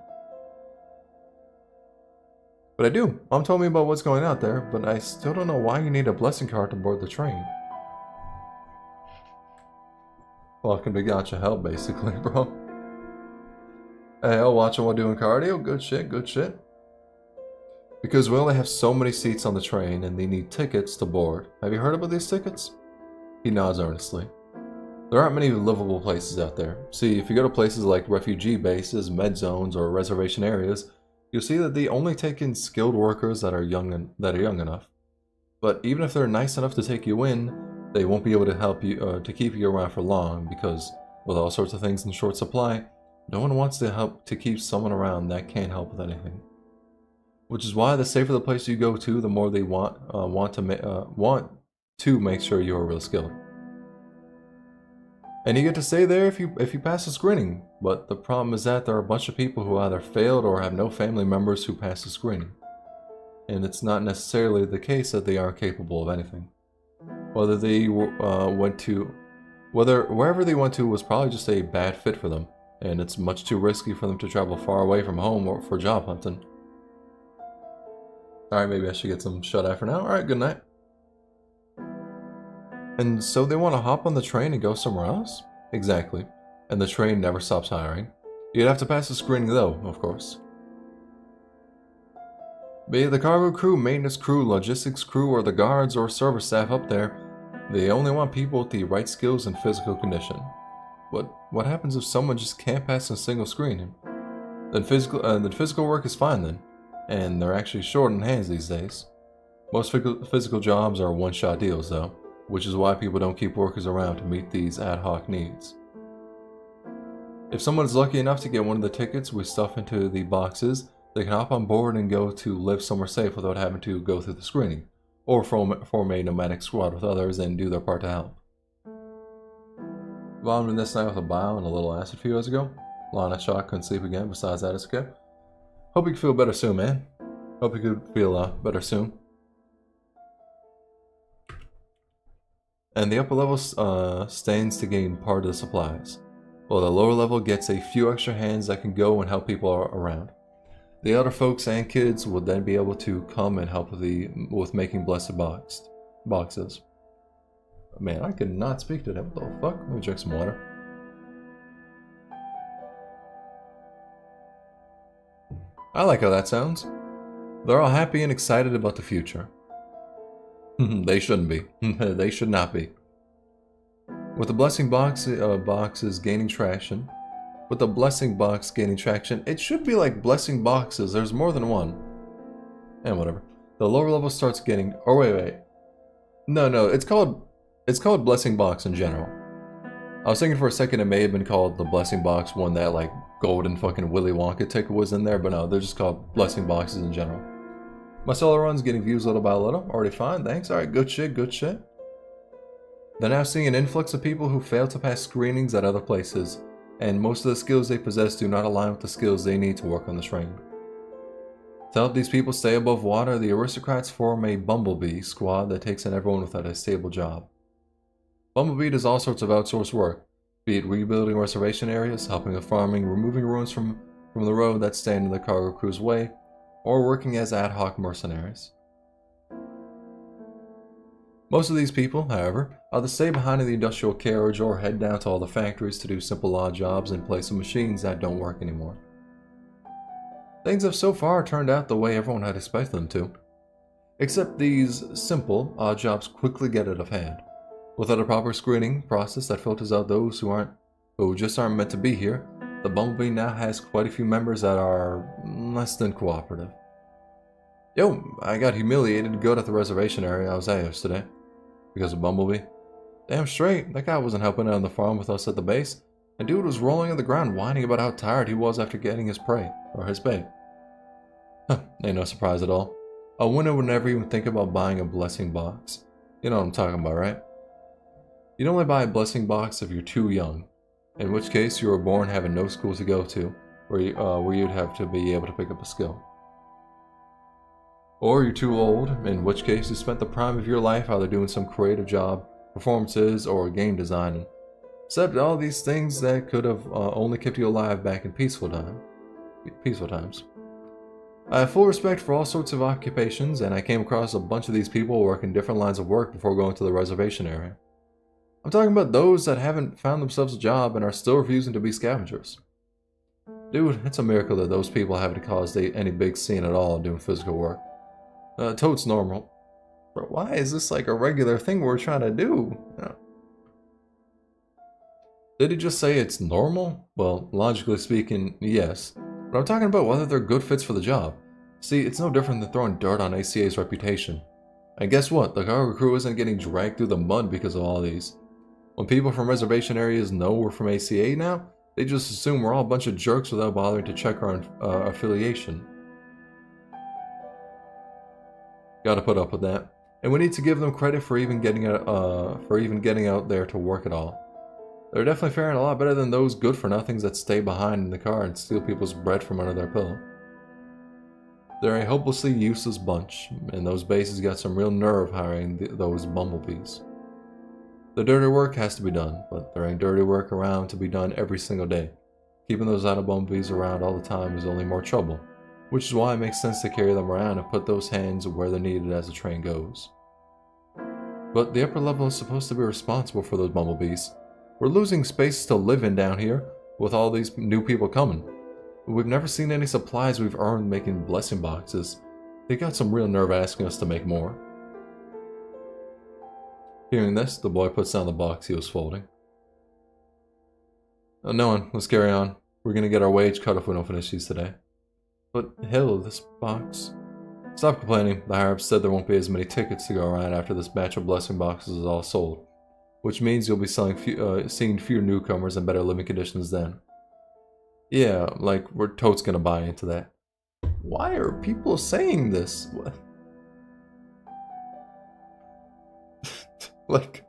But I do. Mom told me about what's going on out there, but I still don't know why you need a blessing card to board the train. Welcome to gacha hell, basically, bro. Hey, I'll watch while doing cardio. Good shit, good shit. Because we only have so many seats on the train and they need tickets to board. Have you heard about these tickets? He nods earnestly. There aren't many livable places out there. See, if you go to places like refugee bases, med zones, or reservation areas, you'll see that they only take in skilled workers that are young enough. But even if they're nice enough to take you in, they won't be able to help you to keep you around for long because with all sorts of things in short supply, no one wants to keep someone around that can't help with anything. Which is why the safer the place you go to, the more they want to make sure you are real skilled. And you get to stay there if you pass the screening. But the problem is that there are a bunch of people who either failed or have no family members who passed the screening. And it's not necessarily the case that they aren't capable of anything. Wherever they went to was probably just a bad fit for them. And it's much too risky for them to travel far away from home or for job hunting. Alright, maybe I should get some shut-eye for now. Alright, good night. And so they want to hop on the train and go somewhere else? Exactly. and the train never stops hiring. You'd have to pass the screening though, of course. Be it the cargo crew, maintenance crew, logistics crew, or the guards or service staff up there, they only want people with the right skills and physical condition. But what happens if someone just can't pass a single screening? Then physical work is fine then, and they're actually short on hands these days. Most physical jobs are one-shot deals though, which is why people don't keep workers around to meet these ad hoc needs. If someone is lucky enough to get one of the tickets we stuff into the boxes, they can hop on board and go to live somewhere safe without having to go through the screening, or form a nomadic squad with others and do their part to help. Vomited this night with a bile and a little acid a few years ago. Lana shock, couldn't sleep again, besides that it's okay. Hope you can feel better soon, man. Hope you could feel better soon. And the upper level stands to gain part of the supplies, while the lower level gets a few extra hands that can go and help people around. The other folks and kids would then be able to come and help with making blessed boxes. Man, I could not speak to them. What the fuck? Let me drink some water. I like how that sounds. They're all happy and excited about the future. They shouldn't be. They should not be. With the blessing boxes gaining traction, it should be like blessing boxes. There's more than one. And whatever. The lower level starts getting. Oh wait. No. It's called blessing box in general. I was thinking for a second it may have been called the blessing box when that like golden fucking Willy Wonka ticket was in there, but no, they're just called blessing boxes in general. My solo run's getting views little by little. Already fine, thanks. Alright, good shit. They're now seeing an influx of people who fail to pass screenings at other places, and most of the skills they possess do not align with the skills they need to work on the train. To help these people stay above water, the aristocrats form a bumblebee squad that takes in everyone without a stable job. Bumblebee does all sorts of outsourced work, be it rebuilding reservation areas, helping with farming, removing ruins from the road that stand in the cargo crew's way, or working as ad hoc mercenaries. Most of these people, however, either stay behind in the industrial carriage or head down to all the factories to do simple odd jobs in place of machines that don't work anymore. Things have so far turned out the way everyone had expected them to. Except these simple, odd jobs quickly get out of hand. Without a proper screening process that filters out those who just aren't meant to be here, the Bumblebee now has quite a few members that are less than cooperative. Yo, I got humiliated to go to the reservation area I was at yesterday. Because of Bumblebee. Damn straight, that guy wasn't helping out on the farm with us at the base. And dude was rolling on the ground whining about how tired he was after getting his prey, or his bait. Huh, ain't no surprise at all. A winner would never even think about buying a blessing box. You know what I'm talking about, right? You'd only buy a blessing box if you're too young, in which case you were born having no school to go to, where you'd have to be able to pick up a skill. Or you're too old, in which case you spent the prime of your life either doing some creative job, performances, or game designing. Except all these things that could have only kept you alive back in peaceful times. I have full respect for all sorts of occupations, and I came across a bunch of these people working different lines of work before going to the reservation area. I'm talking about those that haven't found themselves a job and are still refusing to be scavengers. Dude, it's a miracle that those people haven't caused any big scene at all doing physical work. Totes normal. But why is this like a regular thing we're trying to do? Did he just say it's normal? Well, logically speaking, yes. But I'm talking about whether they're good fits for the job. See, it's no different than throwing dirt on ACA's reputation. And guess what? The cargo crew isn't getting dragged through the mud because of all these. When people from reservation areas know we're from ACA now, they just assume we're all a bunch of jerks without bothering to check our affiliation. Gotta put up with that. And we need to give them credit for even getting out there to work at all. They're definitely faring a lot better than those good-for-nothings that stay behind in the car and steal people's bread from under their pillow. They're a hopelessly useless bunch, and those bases got some real nerve hiring those bumblebees. The dirty work has to be done, but there ain't dirty work around to be done every single day. Keeping those idle bumblebees around all the time is only more trouble, which is why it makes sense to carry them around and put those hands where they're needed as the train goes. But the upper level is supposed to be responsible for those bumblebees, We're losing space to live in down here with all these new people coming. We've never seen any supplies we've earned making blessing boxes. They got some real nerve asking us to make more. Hearing this, the boy puts down the box he was folding. Oh, no one, let's carry on. We're gonna get our wage cut if we don't finish these today. But hell, this box... Stop complaining. The higher-ups said there won't be as many tickets to go around after this batch of blessing boxes is all sold. Which means you'll be seeing fewer newcomers and better living conditions then. Yeah, like, we're totes gonna buy into that. Why are people saying this? What? Like,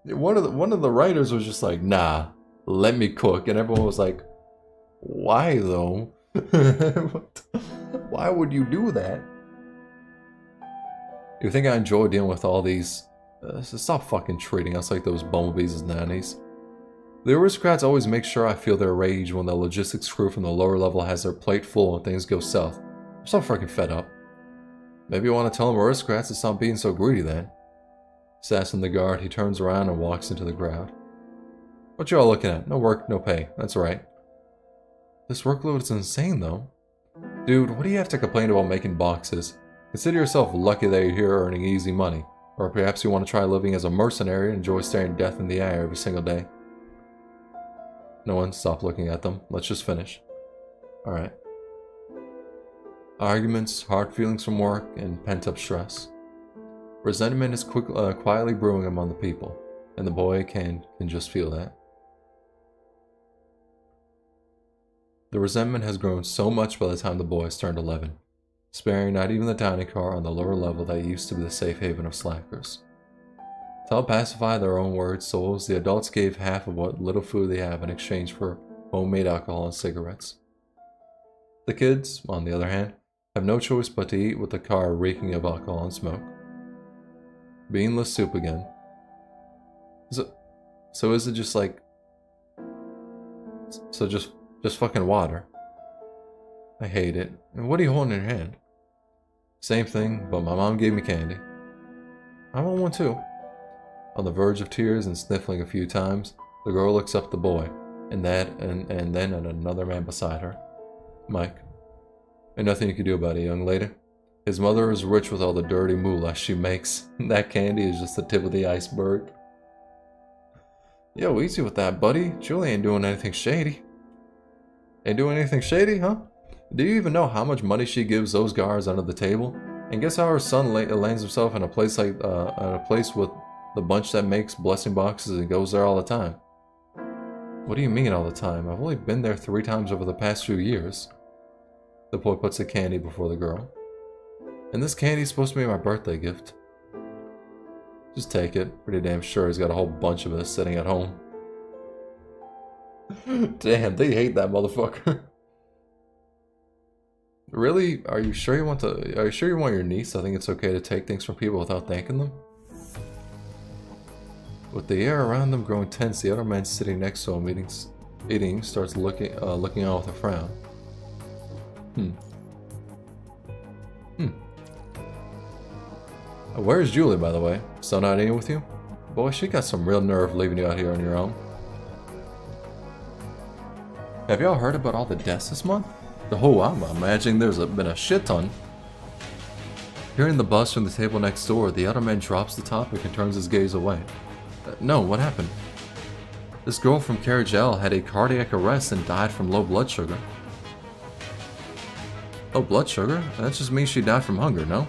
one of the writers was just like, nah, let me cook, and everyone was like, why though? Why would you do that? You think I enjoy dealing with all these? Stop fucking treating us like those bumblebees as nannies. The aristocrats always make sure I feel their rage when the logistics crew from the lower level has their plate full and things go south. I'm so freaking fed up. Maybe you want to tell them aristocrats to stop being so greedy then. Sassing the guard, he turns around and walks into the crowd. What you all looking at? No work, no pay. That's right. This workload is insane though. Dude, what do you have to complain about making boxes? Consider yourself lucky that you're here earning easy money. Or perhaps you want to try living as a mercenary and enjoy staring death in the eye every single day. No one, stop looking at them. Let's just finish. Alright. Arguments, hard feelings from work, and pent-up stress. Resentment is quietly brewing among the people, and the boy can just feel that. The resentment has grown so much by the time the boys turned 11, sparing not even the dining car on the lower level that used to be the safe haven of slackers. To help pacify their own worried souls, the adults gave half of what little food they have in exchange for homemade alcohol and cigarettes. The kids, on the other hand, have no choice but to eat with the car reeking of alcohol and smoke. Beanless soup again. So is it just like... So just fucking water? I hate it. And what are you holding in your hand? Same thing, but my mom gave me candy. I want one too. On the verge of tears and sniffling a few times, the girl looks up at the boy, and then at another man beside her. Mike. Ain't nothing you can do about it, young lady. His mother is rich with all the dirty moolah she makes. That candy is just the tip of the iceberg. Yo, easy with that, buddy. Julie ain't doing anything shady. Ain't doing anything shady, huh? Do you even know how much money she gives those guards under the table? And guess how her son lands himself in a place like with the bunch that makes blessing boxes and goes there all the time? What do you mean all the time? I've only been there 3 times over the past few years. The boy puts the candy before the girl. And this candy's supposed to be my birthday gift. Just take it. Pretty damn sure he's got a whole bunch of it sitting at home. Damn, they hate that motherfucker. Really? Are you sure you want your niece to think it's okay to take things from people without thanking them? With the air around them growing tense, the other man sitting next to him eating starts looking on with a frown. Where's Julie, by the way? Still not eating with you? Boy, she got some real nerve leaving you out here on your own. Have y'all heard about all the deaths this month? I'm imagining there's been a shit ton. Hearing the buzz from the table next door, the other man drops the topic and turns his gaze away. No, what happened? This girl from Carriage L had a cardiac arrest and died from low blood sugar. Low blood sugar? That just means she died from hunger, no?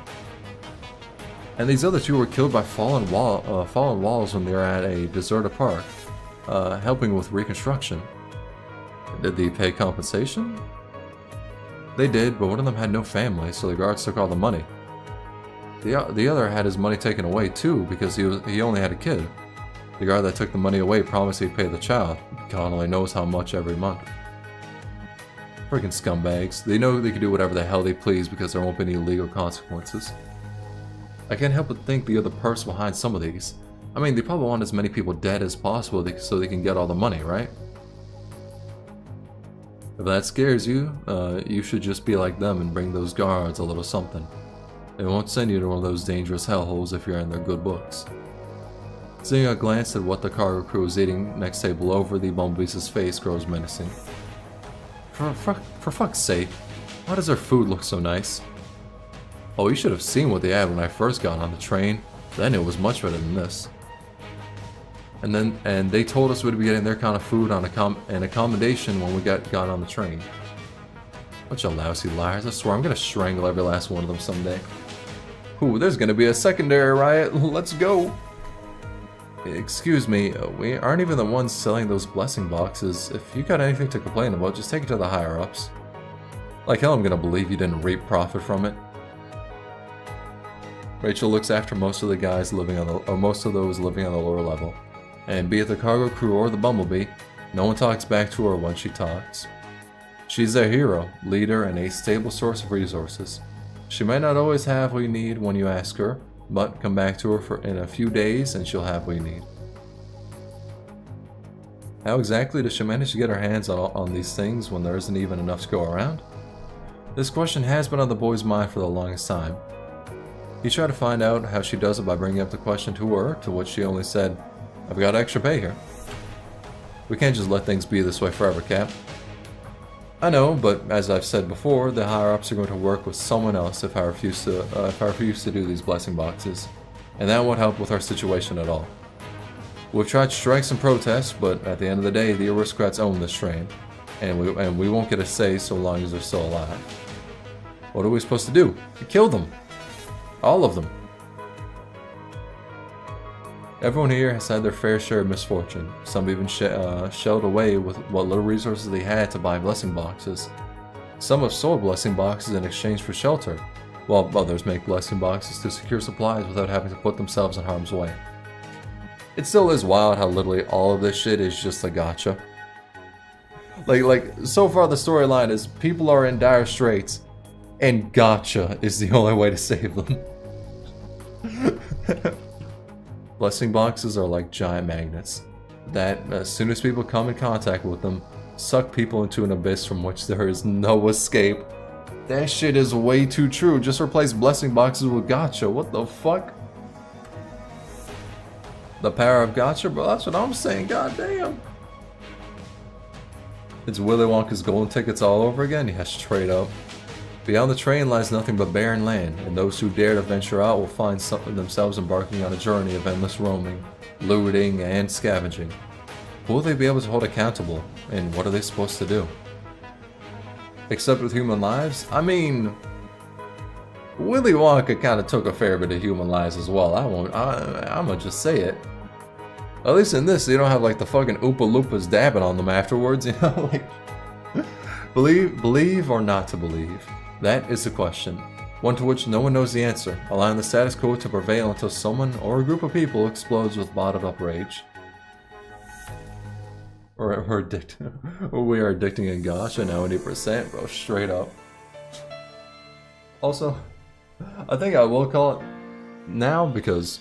And these other two were killed by fallen walls when they were at a deserted park, helping with reconstruction. Did they pay compensation? They did, but one of them had no family, so the guards took all the money. The other had his money taken away too, because he only had a kid. The guard that took the money away promised he'd pay the child. God only knows how much every month. Freaking scumbags. They know they can do whatever the hell they please because there won't be any legal consequences. I can't help but think the other person behind some of these. I mean, they probably want as many people dead as possible so they can get all the money, right? If that scares you, you should just be like them and bring those guards a little something. They won't send you to one of those dangerous hellholes if you're in their good books. Zinga glanced at what the cargo crew was eating next table over. The bumblebee's face grows menacing. For fuck's sake, why does their food look so nice? Oh, you should have seen what they had when I first got on the train. Then it was much better than this. And they told us we'd be getting their kind of food on an accommodation when we got on the train. Bunch of lousy liars. I swear I'm gonna strangle every last one of them someday. Ooh, there's gonna be a secondary riot. Let's go. Excuse me, we aren't even the ones selling those blessing boxes. If you got anything to complain about, just take it to the higher-ups. Like hell I'm gonna believe you didn't reap profit from it. Rachel looks after most of the guys living on most of those living on the lower level. And be it the cargo crew or the bumblebee, no one talks back to her when she talks. She's their hero, leader, and a stable source of resources. She might not always have what you need when you ask her, but come back to her in a few days and she'll have what you need. How exactly does she manage to get her hands on these things when there isn't even enough to go around? This question has been on the boy's mind for the longest time. He tried to find out how she does it by bringing up the question to her, to which she only said, "I've got extra pay here." We can't just let things be this way forever, Cap. I know, but as I've said before, the higher-ups are going to work with someone else if I refuse to do these blessing boxes, and that won't help with our situation at all. We've tried strikes and protests, but at the end of the day, the aristocrats own this train, and we won't get a say so long as they're still alive. What are we supposed to do? Kill them. All of them. Everyone here has had their fair share of misfortune. Some even shelled away with what little resources they had to buy blessing boxes. Some have sold blessing boxes in exchange for shelter, while others make blessing boxes to secure supplies without having to put themselves in harm's way. It still is wild how literally all of this shit is just a gotcha. Like so far the storyline is people are in dire straits, and gotcha is the only way to save them. Blessing boxes are like giant magnets that, as soon as people come in contact with them, suck people into an abyss from which there is no escape. That shit is way too true. Just replace blessing boxes with gotcha. What the fuck? The power of gotcha, bro. That's what I'm saying. Goddamn. It's Willy Wonka's golden tickets all over again? Yeah, straight up. Beyond the train lies nothing but barren land, and those who dare to venture out will find themselves embarking on a journey of endless roaming, looting, and scavenging. Who will they be able to hold accountable, and what are they supposed to do? Except with human lives? I mean, Willy Wonka kind of took a fair bit of human lives as well. I'm gonna just say it. At least in this, you don't have like the fucking Oompa Loompas dabbing on them afterwards, you know? Like, believe or not to believe? That is the question, one to which no one knows the answer, allowing the status quo to prevail until someone or a group of people explodes with bottled up rage. We are addicting in gotcha now 80%, bro, straight up. Also, I think I will call it now because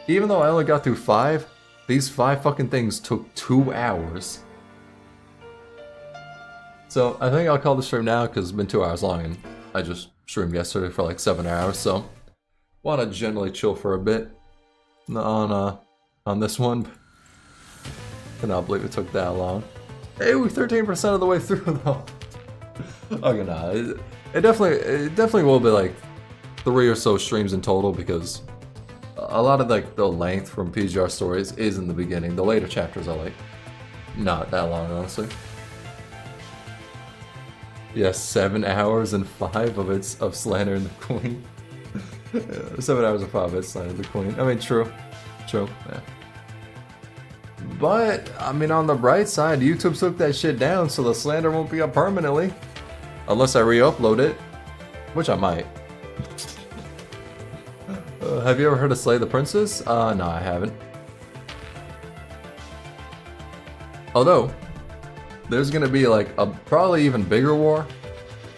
even though I only got through 5, these 5 fucking things took 2 hours. So I think I'll call the stream now because it's been 2 hours long and I just streamed yesterday for like 7 hours, so want to generally chill for a bit on this one. Cannot believe it took that long. Hey, we're 13% of the way through though. Okay, nah, it definitely will be like 3 or so streams in total because a lot of like the length from PGR stories is in the beginning. The later chapters are like not that long, honestly. Yes, 7 hours and 5 of it's of slandering the Queen. 7 hours and 5 of it's slandering the Queen. I mean, true, yeah. But I mean, on the bright side, YouTube took that shit down, so the slander won't be up permanently, unless I re-upload it, which I might. Have you ever heard of Slay the Princess? No, I haven't. Although, there's gonna be like a probably even bigger war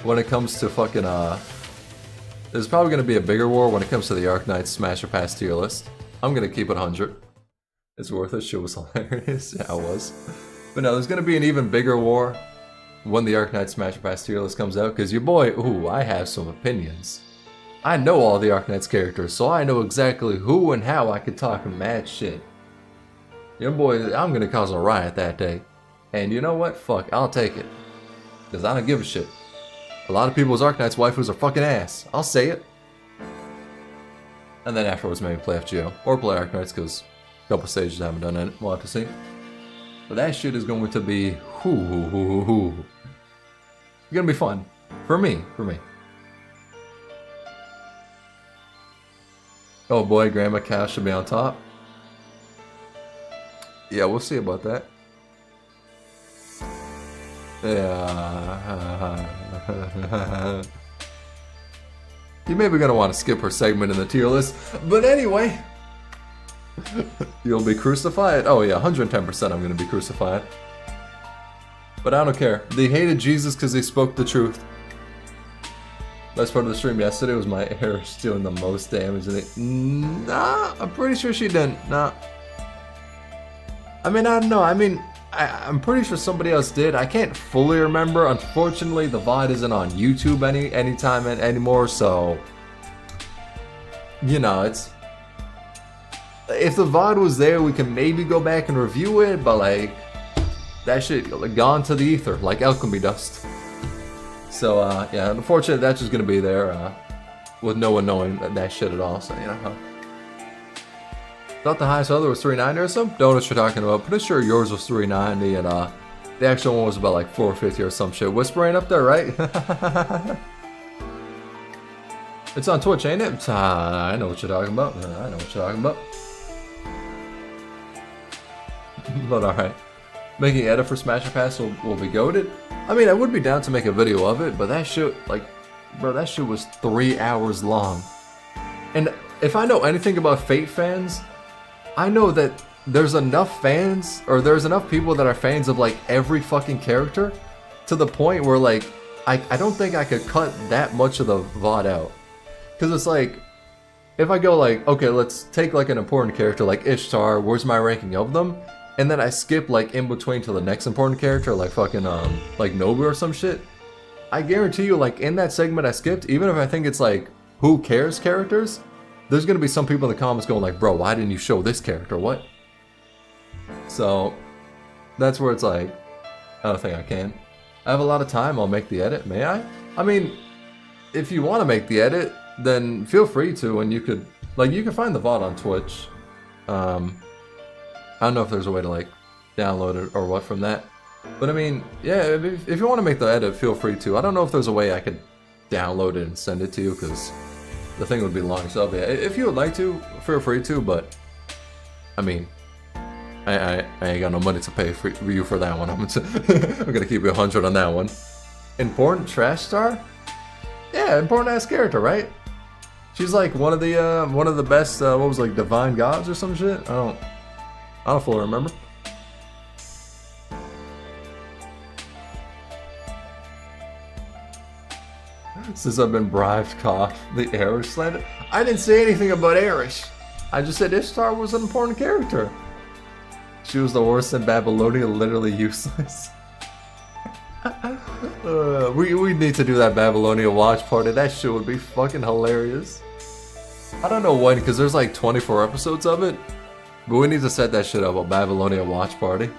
when it comes to fucking there's probably gonna be a bigger war when it comes to the Arknights Smash or Pass tier list. I'm gonna keep it 100. It's worth it. Shit was hilarious. Yeah, it was. But no, there's gonna be an even bigger war when the Arknights Smash or Pass tier list comes out, because your boy, ooh, I have some opinions. I know all the Arknights characters, so I know exactly who and how I could talk mad shit Your boy, I'm gonna cause a riot that day. And you know what? Fuck, I'll take it. Because I don't give a shit. A lot of people's Arknights waifus are fucking ass. I'll say it. And then afterwards maybe play FGO. Or play Arknights, because a couple stages I haven't done it. We'll have to see. But that shit is going to be... Gonna be fun. For me. Oh boy, Grandma Cow should be on top. Yeah, we'll see about that. Yeah. You may be gonna want to skip her segment in the tier list, but anyway. You'll be crucified? Oh yeah, 110% I'm gonna be crucified. But I don't care. They hated Jesus because he spoke the truth. Best part of the stream yesterday was my Eris doing the most damage. And nah, I'm pretty sure she didn't. Nah. I mean, I don't know. I mean, I'm pretty sure somebody else did. I can't fully remember. Unfortunately, the VOD isn't on YouTube anytime anymore, so... You know, it's... If the VOD was there, we can maybe go back and review it, but like... That shit gone to the ether, like alchemy dust. So, yeah, unfortunately, that's just gonna be there, with no one knowing that shit at all, so, you know. Thought the highest other was 390 or something? Don't know what you're talking about. Pretty sure yours was 390, and, the actual one was about, like, 450 or some shit. Whispering up there, right? It's on Twitch, ain't it? I know what you're talking about. I know what you're talking about. But, alright. Making edit for Smash or Pass will be goated. I mean, I would be down to make a video of it, but that shit, like, bro, that shit was 3 hours long. And if I know anything about Fate fans, I know that there's enough fans, or there's enough people that are fans of, like, every fucking character, to the point where, like, I don't think I could cut that much of the VOD out. Because it's like, if I go, like, okay, let's take, like, an important character like Ishtar, where's my ranking of them? And then I skip, like, in between to the next important character, like fucking, like Nobu or some shit. I guarantee you, like, in that segment I skipped, even if I think it's, like, who cares characters, there's gonna be some people in the comments going, like, bro, why didn't you show this character? What? So, that's where it's like, I don't think I can. I have a lot of time, I'll make the edit, may I? I mean, if you want to make the edit, then feel free to, and you could, like, you can find the VOD on Twitch. I don't know if there's a way to, like, download it or what from that. But I mean, yeah, if you want to make the edit, feel free to. I don't know if there's a way I could download it and send it to you, because the thing would be long. So yeah, if you would like to, feel free to, but I mean, I ain't got no money to pay for you for that one. I'm gonna keep you 100 on that one. Important trash star? Yeah, important ass character, right? She's like one of the best, what was it, like divine gods or some shit? I don't fully remember. Since I've been bribed, cough, the Erish slander. I didn't say anything about Erish. I just said Ishtar was an important character. She was the worst in Babylonia, literally useless. We need to do that Babylonia watch party. That shit would be fucking hilarious. I don't know when, because there's like 24 episodes of it. But we need to set that shit up, a Babylonia watch party.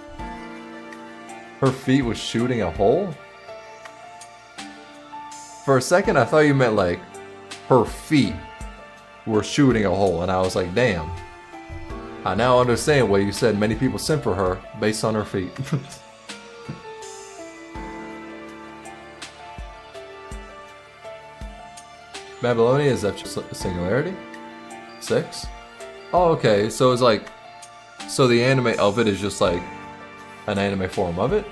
Her feet was shooting a hole? For a second, I thought you meant like her feet were shooting a hole, and I was like, damn. I now understand why you said many people simp for her based on her feet. Babylonia, is that just a singularity? 6? Oh, okay, so it's like, so the anime of it is just like an anime form of it?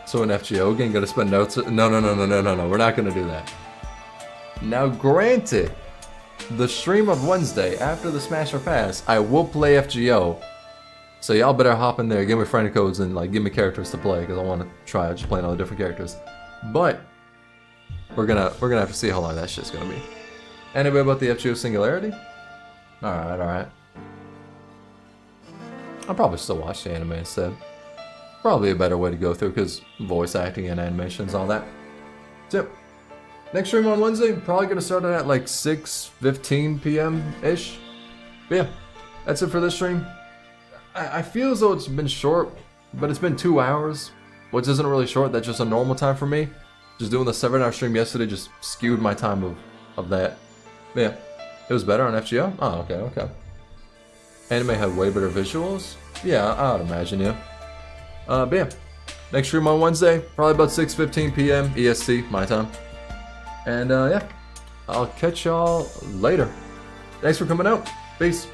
So an FGO game gotta spend notes? No, we're not gonna do that. Now granted, the stream of Wednesday after the Smash or Pass, I will play FGO. So y'all better hop in there, give me friend codes, and like give me characters to play, because I want to try out just playing all the different characters. But we're gonna have to see how long that shit's gonna be. Anyway, about the FGO singularity? Alright. I'll probably still watch the anime instead. Probably a better way to go through, because voice acting and animations, all that. So, next stream on Wednesday, probably gonna start it at like 6:15 p.m. ish. But yeah, that's it for this stream. I feel as though it's been short, but it's been 2 hours, which isn't really short. That's just a normal time for me. Just doing the 7-hour stream yesterday just skewed my time of that. But yeah, it was better on FGO? Oh, okay. Anime had way better visuals? Yeah, I would imagine, yeah. But yeah, next stream on Wednesday, probably about 6:15 p.m. EST, my time. And yeah, I'll catch y'all later. Thanks for coming out. Peace.